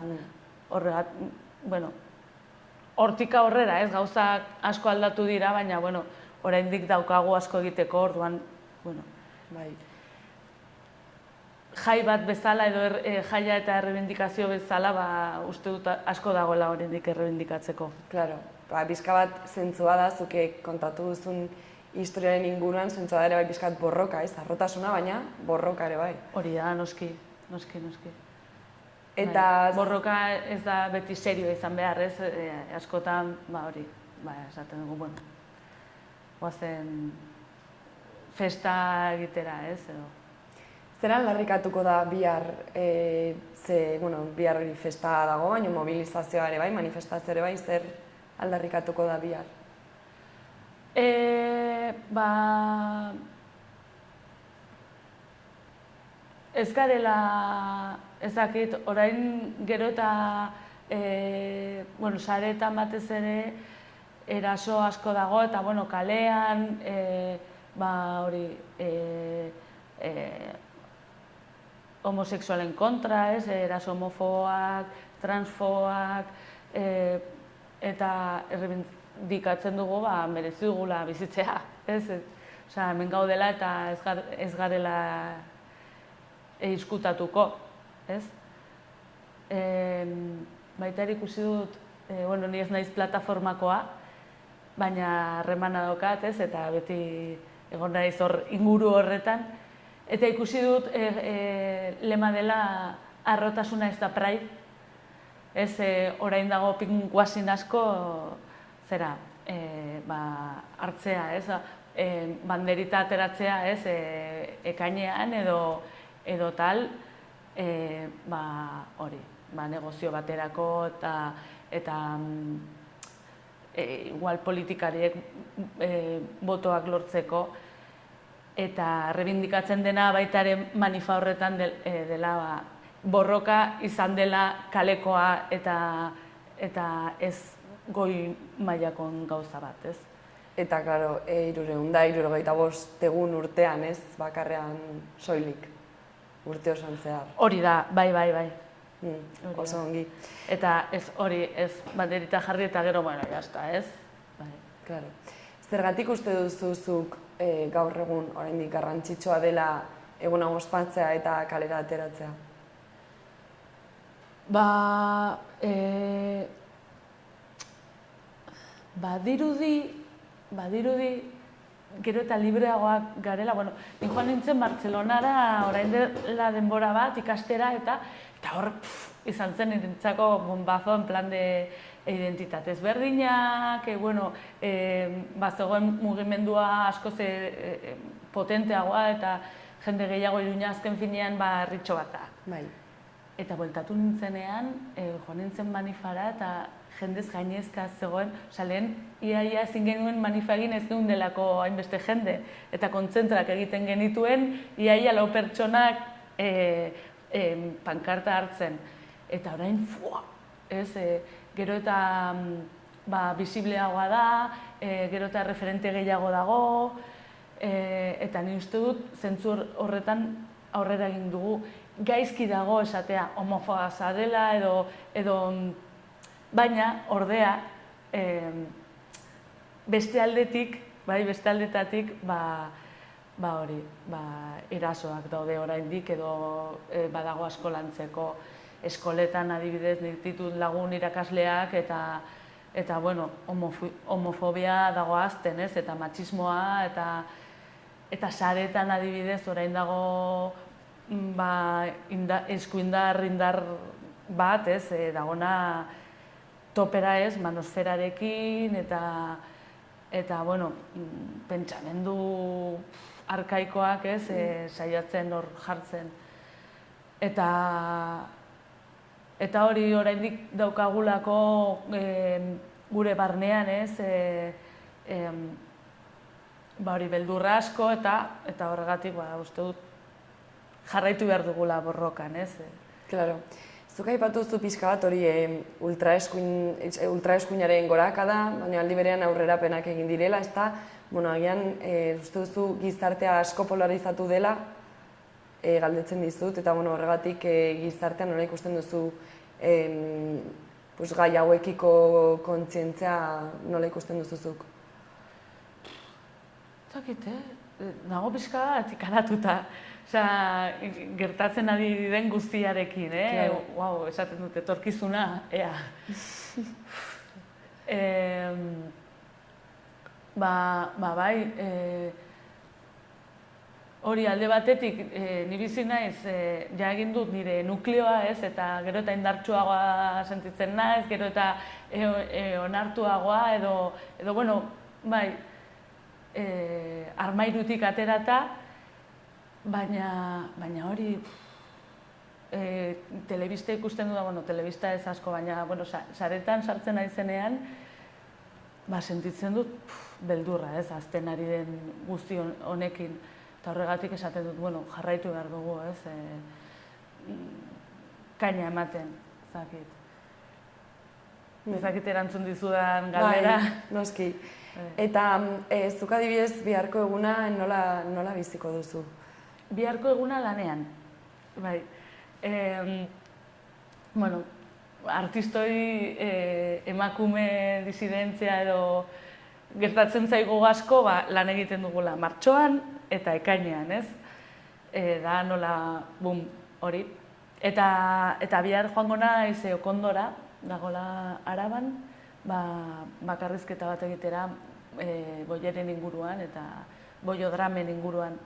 hortik aurrera, ez? Gauzak asko aldatu dira, baina, oraindik daukagu asko egiteko, orduan, jai bat bezala edo jaia eta errebindikazio bezala, uste dut asko dagoela oraindik errebindikatzeko. Claro, bizka bat zentzua da, zuke kontatu duzun historiaren inguruan, zentzua da ere bai bizkat borroka, ez? Harrotasuna, baina borroka ere bai. Hori da, noski. Eta... Borroka ez da beti serioa izan behar, ez? Askotan, esaten dugu, guazen festa egitera, ez? Zer aldarrikatuko da bihar, bihar hori festa dago, baina mobilizazioa ere bai, manifestazioa ere bai, zer aldarrikatuko da bihar? Ez garela, ezakit, orain gero eta saretan batez ere eraso asko dago, eta kalean, homosexualen kontra, eraso homofoboak, transfoboak, eta errebindikatzen dugu merezi dugula bizitzea, ez? Hemen gaudela eta ez garela izkutatuko, ez? Baita ikusi dut, ni ez naiz plataformakoa, baina harremana daukat, ez? Eta beti egon naiz hor inguru horretan. Eta ikusi dut lema dela harrotasuna ez da pride, ez orain dago pinguasin asko zera hartzea, ez? Banderita ateratzea, ez? Ekainean edo tal, hori, negozio baterako eta igual politikariek botoak lortzeko, eta rebindikatzen dena baita ere manifa horretan dela borroka izan dela kalekoa eta ez goi mailakon gauza bat, ez? Eta, klaro, 365 egun urtean, ez? Bakarrean soilik, urte osan zehar. Hori da, bai. Oso ongi. Eta hori, ez banderita jarri eta gero, jazta, ez? Claro. Zergatik uste duzuzuk gaur egun oraindik garrantzitsua dela eguna ospatzea eta kalera ateratzea? Badirudi gero eta libreagoak garela. Ni joan nintzen Bartzelonara orain dela denbora bat ikastera eta hor izan zen nirentzako bombazo en plan de identitate ezberdinak, zegoen mugimendua askoz potenteagoa eta jende gehiago Iruña azken finean ritxo bat da. Bai. Eta bueltatu nintzenean, joan nintzen manifara eta jendez gainezka zegoen, lehen iaia ezin genuen manifa egin ez duen delako hainbeste jende. Eta kontzentrak egiten genituen, iaia 4 pertsonak pankarta hartzen. Eta orain, gero eta bisibleagoa da, gero eta referente gehiago dago, eta ni uste dut zentzu horretan aurrera egin dugu. Gaizki dago esatea homofoba zarela edo baina ordea beste aldetatik hori, erasoak daude oraindik edo badago asko lantzeko. Eskoletan adibidez ditut lagun irakasleak eta bueno, homofobia dago azten, ez? Eta matxismoa eta saretan adibidez orain dago eskuindar bat, ez? Dagona topera ez, manosferarekin eta bueno, pentsamendu arkaikoak ez, saiatzen hor jartzen. Eta hori oraindik daukagulako gure barnean ez, hori beldurra asko eta horregatik uste dut jarraitu behar dugula borrokan ez. Claro. Zuk aipatu zu pixka bat hori ultraeskuinaren gorakada, baina aldi berean aurrerapenak egin direla, ezta? Bueno, agian uste duzu gizartea asko polarizatu dela, galdetzen dizut, eta horregatik gizartean nola ikusten duzu gai hauekiko kontzientzia nola ikusten duzuzuk? Zakit, nago pixka bat ikaratuta. Gertatzen ari den guztiarekin, Wow, esaten dute, etorkizuna, ea. Bai, hori alde batetik, ni bizi naiz, ja egin dut nire nukleoa ez, eta gero eta indartsuagoa sentitzen naiz, gero eta onartuagoa edo bueno, bai, armairutik aterata, baina hori telebista ikusten du da, bueno, telebista ez asko, baina, bueno, saretan sartzen naizenean, sentitzen dut beldurra, ez, azten ari den guzti honekin. Eta horregatik esaten dut, bueno, jarraitu behar dugu, ez, kaina ematen, zakit. Zakit erantzun dizudan galdera. Noski. Eta zuk adibidez biharko eguna nola biziko duzu? Biharko eguna lanean, bai. Bueno, artistoi emakume disidentzia edo gertatzen zaigu asko lan egiten dugula martxoan eta ekainean, ez? Da nola, bum, hori. Eta bihar joango naiz Okondora, dagoela Araban, bakarrizketa bat egitera boieren inguruan eta boiodramen inguruan.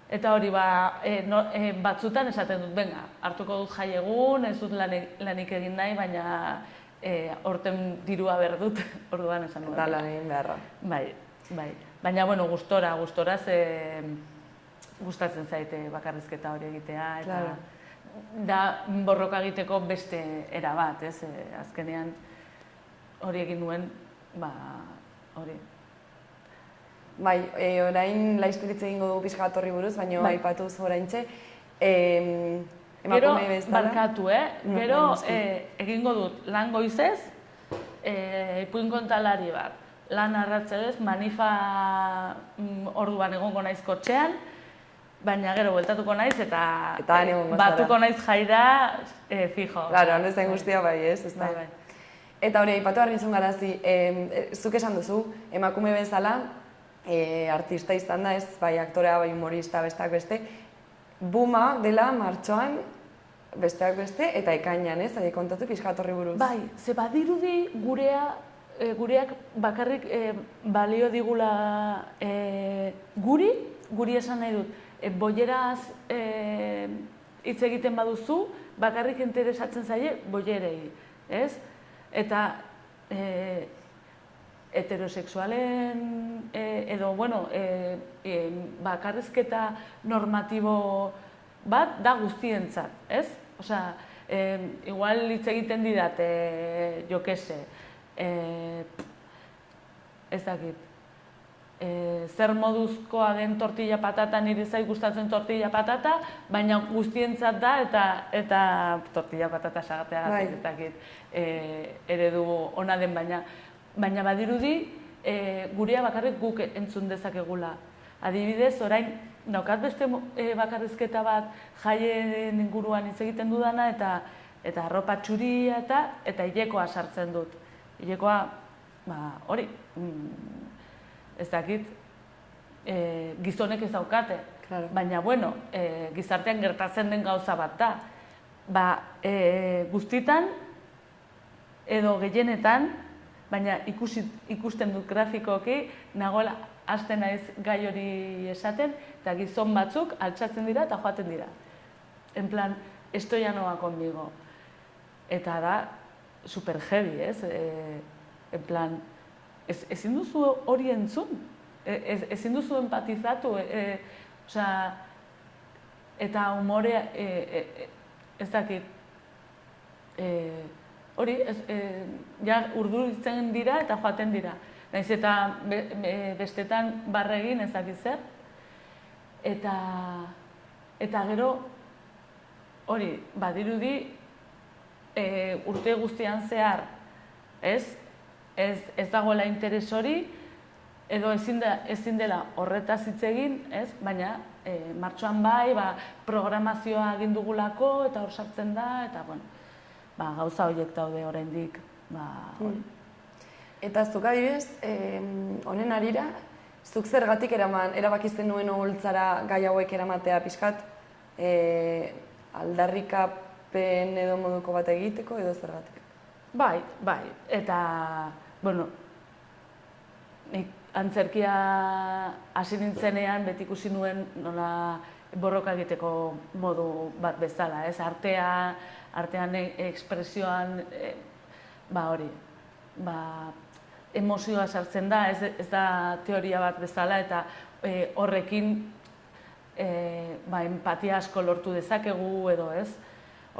Eta hori batzutan esaten dut, venga, hartuko dut jai egun, ez dut lanik egin nahi, baina horten dirua behar dut, orduan esan dut. Eta lan egin beharra. Bai. Baina, bueno, gustora gustatzen zaite bakarrizketa hori egitea, eta da borroka egiteko beste era bat, ez? Azkenean hori egin duen, hori. Bai, orain laizperitze egingo dugu pixka bat horri buruz, baina aipatuz oraintxe. Gero, barkatu, gero egingo dut lan goizez, ipuin kontalari bat, lan arratzedez, manifa orduan egongo naiz kotxean, baina gero bueltatuko naiz eta batuko naiz jaira fijo. Claro, hanez zain guztia bai, ez? Bai. Eta hori, aipatu Arginzon Garazi, zuk esan duzu, emakume bezala, artista izan da, ez, bai aktorea, bai humorista, besteak beste, buma dela martxoan, besteak beste, eta ekainean, ez, kontatu pixka horri buruz. Bai, ze badirudi gureak bakarrik balio digula guri esan nahi dut, boieraz hitz egiten baduzu, bakarrik interesatzen zaie boierei, ez? Eta heterosexualen edo, bueno, bakarrizketa normatibo bat da guztientzat, ez? Osea, igual hitz egiten didat, jo kese, ez dakit, zer moduzkoa den tortilla patata, nire zait gustatzen tortilla patata, baina guztientzat da eta tortilla patata sagatea, ez dakit, eredu ona den baina badirudi gurea bakarrik guk entzun dezakegula. Adibidez, orain, naukat beste bakarrizketa bat jaien inguruan hitz egiten dudana, eta arropa txuria eta hilekoa sartzen dut. Hilekoa, hori, ez dakit, gizonek ez daukate. Baina, bueno, gizartean gertatzen den gauza bat da. Guztitan, edo gehienetan, baina ikusten dut grafikoki, nagoela hasten naiz gai hori esaten, eta gizon batzuk altxatzen dira eta joaten dira. En plan, esto ya no va conmigo. Eta da, super heavy, ez? En plan, ezin duzu hori entzun, ezin duzu empatizatu, eta humorea, ez dakit, hori, ja urduritzen dira eta joaten dira. Naiz eta bestetan barregin ez dakit zer. Eta gero, hori, badirudi, urte guztian zehar, ez dagoela interes hori, edo ezin dela horretaz hitz egin, baina martxoan bai, programazioa egin dugulako, eta hor sartzen da, eta gauza horiek daude oraindik. Eta zuk adibidez, honen harira, zuk zergatik erabakizten nuen oholtzara gai hauek eramatea pixkat, aldarrikapen edo moduko bat egiteko edo zergatik? Bai, eta, bueno, nik antzerkia hasi nintzenean beti ikusi nuen nola borroka egiteko modu bat bezala, ez? Artean ekspresioan, hori, emozioa sartzen da, ez da teoria bat bezala, eta horrekin empatia asko lortu dezakegu edo, ez?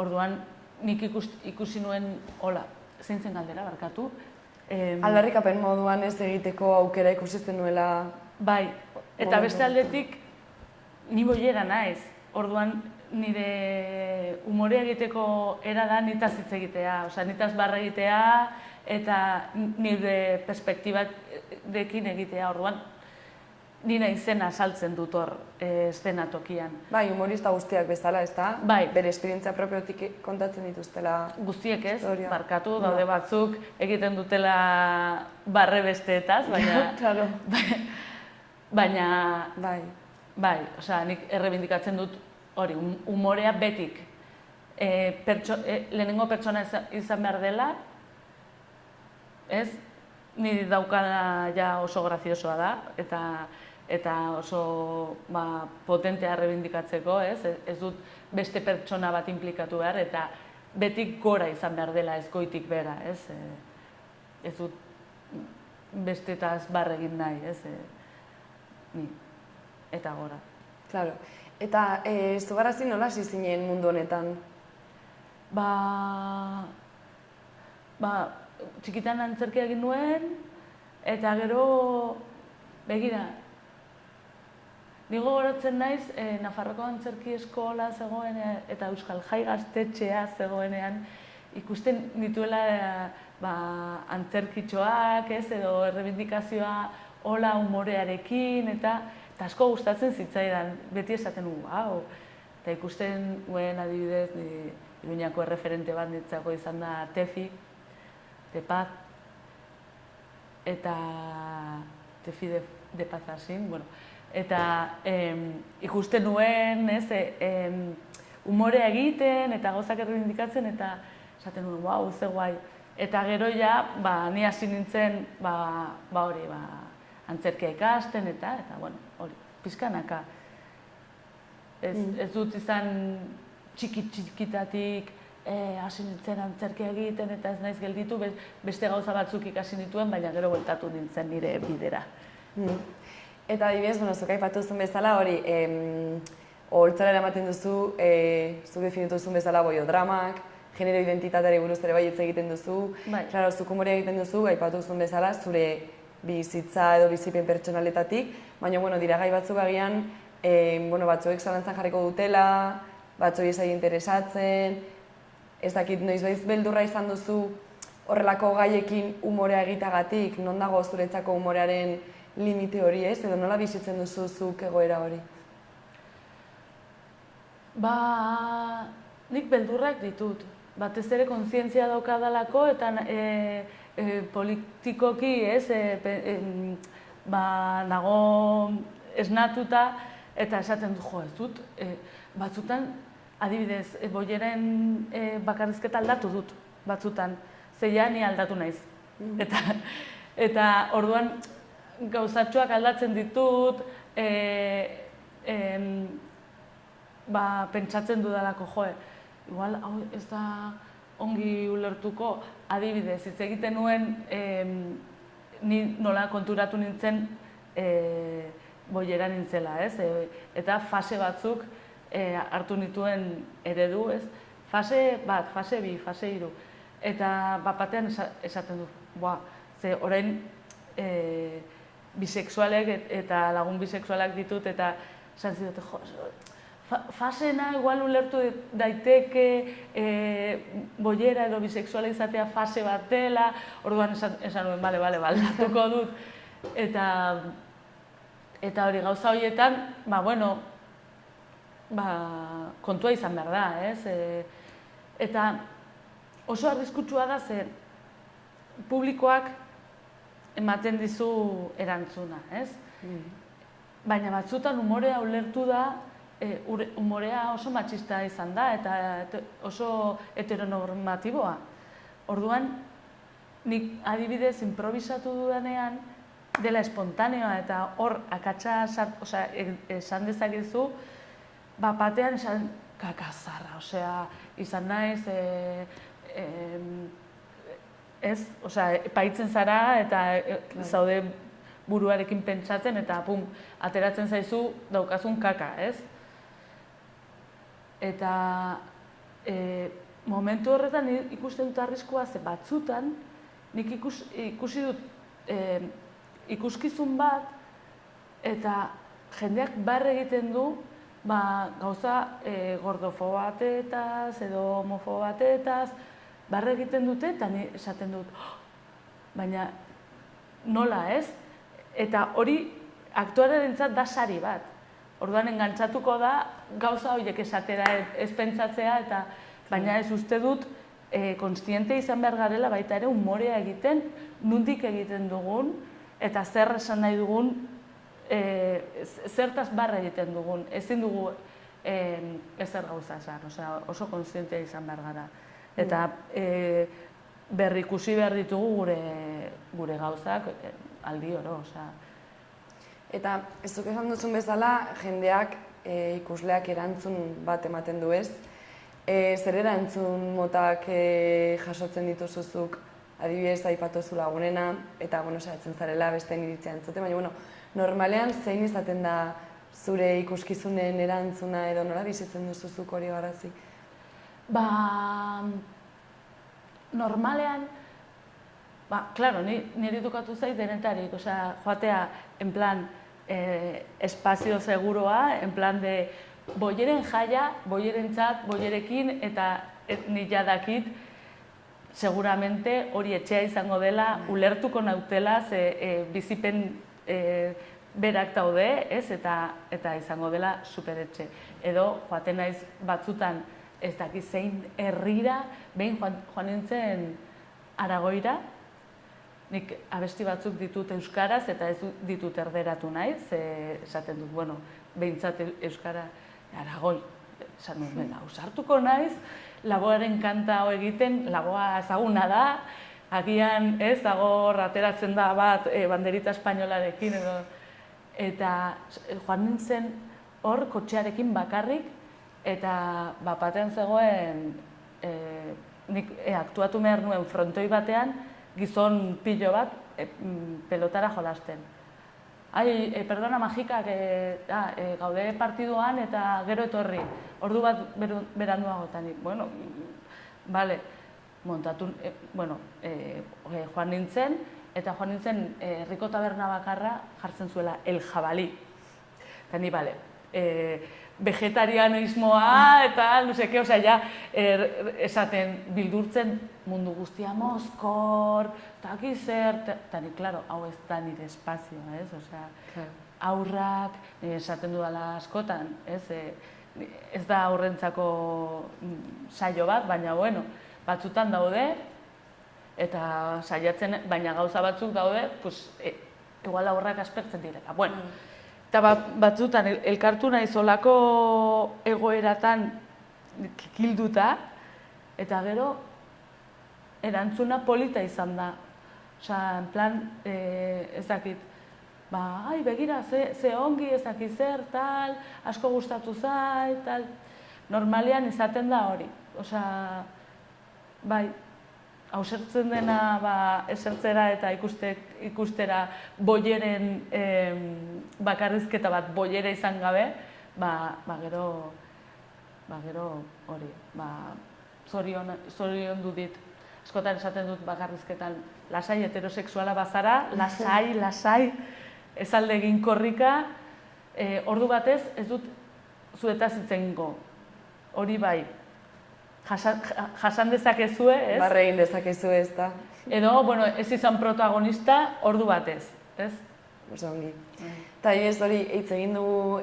Orduan, nik ikusi nuen, hola, zein zen galdera, barkatu? Aldarrikapen moduan ez egiteko aukera ikusisten nuela... Bai, eta beste aldetik, ni boiera naiz. Orduan, nire humorea egiteko era da nitaz hitz egitea, nitaz barra egitea, eta nire perspektibadekin egitea. Orduan, nire izena saltzen dut hor eszenatokian. Bai, humorista guztiak bezala, ez da? Bai. Bere esperientzia propiotik kontatzen dituztela... Guztiek ez, barkatu, daude batzuk egiten dutela barre besteetaz, baina... Baina... Bai, nik errebindikatzen dut hori, humorea betik. Lehenengo pertsona izan behar dela, ez? Niri daukana ja oso graziosoa da, eta oso potentea errebindikatzeko, ez? Ez dut beste pertsona bat implikatu behar, eta betik gora izan behar dela, ez goitik bera, ez? Ez dut bestetaz barregin nahi, ez? Ni, eta gora. Claro. Eta zugarazi nola hasi zinen mundu honetan? Txikitan antzerkia egin nuen, eta gero, begira, nigo goratzen naiz, Nafarroko antzerki eskola zegoen eta Euskal Jai Gaztetxea zegoenean, ikusten dituela antzerkitxoak, edo errebindikazioa hola humorearekin, eta asko gustatzen zitzaidan, beti esaten nuen, wow, eta ikusten nuen adibidez, Iruñako erreferente bat nitzako izan da Tefi, de Paz, eta Tefi de Paz hasin, eta ikusten nuen, humorea egiten, eta gauzak errebindikatzen, eta esaten nuen, wow, ze guai. Eta gero ja, ni hasi nintzen, hori, antzerkia ikasten, eta, hori, pizkanaka. Ez dut izan txikitatik, hasi nintzen antzerkia egiten eta ez naiz gelditu, beste gauza batzuk ikasi nituen, baina gero bueltatu nintzen nire bidera. Eta adibidez, zuk aipatu zuen bezala, hori, oholtzara eramaten duzu, zuk definitu zuen bezala boiodramak, genero identitateari buruz ere bai hitz egiten duzu, klaro, zuk humorea egiten duzu, aipatu zuen bezala, zure bizitza edo bizipen pertsonaletatik, baina, dira gai batzuk agian, batzuek zalantzan jarriko dutela, batzuei ez interesatzen, ez dakit, noizbait beldurra izan duzu horrelako gaiekin umorea egitagatik, non dago zuretzako umorearen limite hori, ez? Edo nola bizitzen duzu zuk egoera hori? Nik beldurrak ditut. Batez ere kontzientzia daukadalako eta politikoki, nago esnatuta eta esaten du, ez dut, batzutan, adibidez, boileren bakarrizketa aldatu dut, batzutan, zeia ni aldatu naiz. Eta orduan gauzatxoak aldatzen ditut, pentsatzen dudalako, igual, hau ez da ongi ulertuko, adibidez, hitz egiten nuen, ni nola konturatu nintzen boilera nintzela, eta fase batzuk hartu nituen eredu, fase bat, fase bi, fase hiru. Eta batean esaten du, ze orain bisexualek eta lagun bisexualak ditut, eta esan zidote, fasena igual ulertu daiteke boilera edo bisexuala izatea fase bat dela, orduan esan nuen, bale, aldatuko dut. Eta hori gauza horietan, kontua izan behar da, Eta oso arriskutsua da zer publikoak ematen dizu erantzuna, Baina batzutan umorea ulertu da, umorea oso matxista izan da eta oso heteronormatiboa. Orduan, nik adibidez improvisatu dudanean, dela espontaneoa eta hor akatsa esan dezakezu, batean esan kakazarra, izan naiz, paitzen zara eta zaude buruarekin pentsatzen eta ateratzen zaizu daukazun kaka, Eta momentu horretan ikusten dut arriskua, ze batzutan nik ikusi dut ikuskizun bat eta jendeak barre egiten du gauza gordofo batetaz edo homofo batetaz barre egiten dute eta ni esaten dut baina nola, Eta hori aktorearentzat da sari bat. Orduan engantzatuko da gauza horiek esatera ez pentsatzea eta baina ez uste dut kontziente izan behar garela baita ere umorea egiten, nondik egiten dugun eta zer esan nahi dugun, zertaz barra egiten dugun, ezin dugu ezer gauza esan, oso kontzientea izan behar gara. Eta berrikusi behar ditugu gure gauzak aldi oro. Eta ez duk esan duzun bezala, jendeak, ikusleak erantzun bat ematen du, zer erantzun motak jasotzen dituzuzuk, adibidez aipatu zu lagunena, eta saiatzen zarela besteen iritzia entzuten, baina normalean zein izaten da zure ikuskizunen erantzuna edo nola bizitzen duzuzuk hori garrazi? Normalean, klaro, niri dukatu zait denetarik, joatea, en plan, espazio seguroa, en plan de boileren jaia, boileren txat, boilerekin, eta ni jadakit, seguramente hori etxea izango dela, ulertuko nautela, bizipen berak daude, eta izango dela superetxe. Edo, joaten naiz batzutan, ez dakit zein herrira, behin joan nintzen Aragoira, nik abesti batzuk ditut euskaraz eta ez ditut erderatu nahi, esaten dut, behintzat euskara Aragoi, esan dut, ausartuko naiz, lagoaren kanta hau egiten, lagoa ezaguna da, agian ez, dago ateratzen da bat banderita espainolarekin edo, eta joan nintzen hor kotxearekin bakarrik, eta batean zegoen, nik aktuatu behar nuen frontoi batean, gizon pilo bat pelotara jolasten. Perdona, magikak, gaude partiduan eta gero etorri, ordu bat beranduagotanik. Bale, montatu, joan nintzen, eta joan nintzen herriko taberna bakarra jartzen zuela El Jabalí. Eta ni, bale, vegetarianismoa eta, no seke, osea, ja, esaten bildurtzen mundu guztia mozkor, taki zer, eta ni, klaro, hau ez da nire espazioa, ez? Osea, aurrak, esaten dudala askotan, ez? Ez da aurrentzako saio bat, baina, bueno, batzutan daude, eta saiatzen, baina gauza batzuk daude, pues, igual aurrak aspertzen direla. Bueno, eta batzutan elkartu naiz olako egoeratan kikilduta, eta gero erantzuna polita izan da. Osea, en plan, ez dakit, ai, begira, ze ongi, ez dakit zer, tal, asko gustatu zait, tal. Normalean izaten da hori. Osea, bai, hausertzen dena esertzera eta ikustera boieren bakarrizketa bat boiera izan gabe, gero hori, zoriondu dit. Askotan esaten dut bakarrizketan, lasai heterosexuala bazara, lasai, ez alde egin korrika, ordu batez ez dut zuetaz hitz egingo, hori bai. Jasan dezakezue, ez? Barre egin dezakezue, ez da. Edo, bueno, ez izan protagonista ordu batez, ez? Oso ongi. Eta ez hori, hitz egin dugu,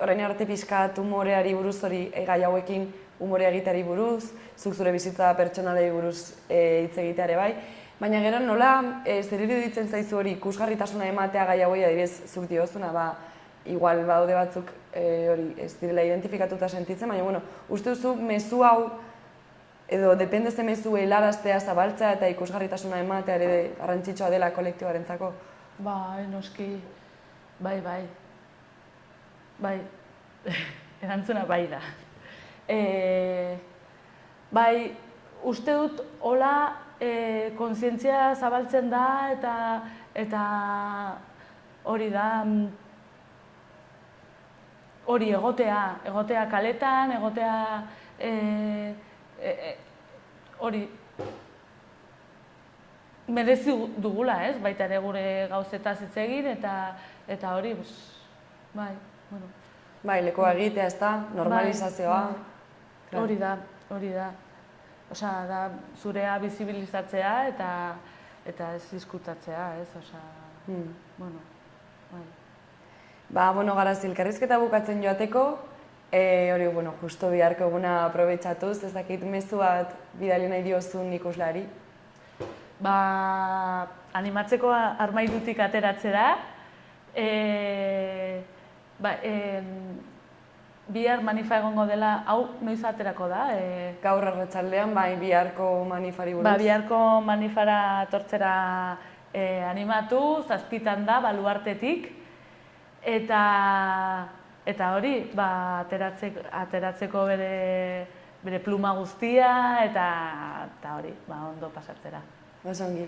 orain arte pixkat humoreari buruz hori gai hauekin humorea egiteari buruz, zuk zure bizitza pertsonalei buruz hitz egiteare bai, baina gero nola zer iruditzen zaizu hori ikusgarritasuna ematea gai hauei adibidez zuk diozuna, igual baude batzuk hori ez direla identifikatuta sentitzen, baina bueno, uste duzu mezu hau edo depende ze mezu helaraztea, zabaltzea eta ikusgarritasuna ematea ere garrantzitsua dela kolektiboarentzako? Bai, noski, bai, erantzuna bai da. Bai, uste dut hola kontzientzia zabaltzen da eta hori da, hori egotea kaletan, egotea hori merezi dugula, ez? Baita ere gure gauzetaz hitz egin eta hori, bai, bueno. Bai, lekoa egitea, ez da, normalizazioa. Hori da. Osea, da zurea bizibilizatzea eta ez diskutatzea, ez? Osea, bueno, bai. Bueno, Garazi, elkarrizketa bukatzen joateko, hori, bueno, justo biharko eguna aprobetxatuz, ez dakit mezu bat bidali nahi diozun ikuslari? Animatzeko armairutik ateratzera, bihar manifa egongo dela, hau noiz aterako da? Gaur arratsaldean, bai, biharko manifari buruz. Biharko manifara tortzera animatu, 7:00 da, baluartetik, eta hori, ateratzeko bere pluma guztia, eta hori, ondo pasatzera. Oso ongi.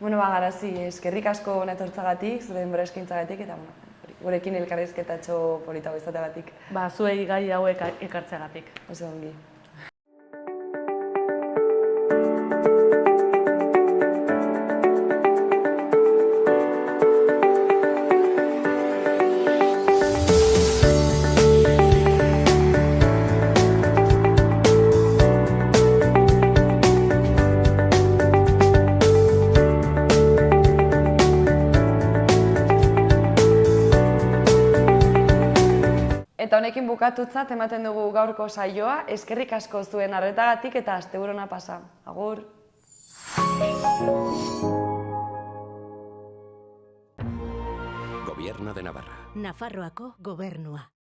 Bueno, Garazi, eskerrik asko hona etortzagatik, zure denbora eskaintzagatik, eta gurekin elkarrizketatxo polita izateagatik. Zuei gai hauek ekartzeagatik. Oso ongi. Eta honekin bukatutzat ematen dugu gaurko saioa, eskerrik asko zuen arretagatik eta asteburu ona pasa. Agur! Gobierno de Navarra. Nafarroako gobernua.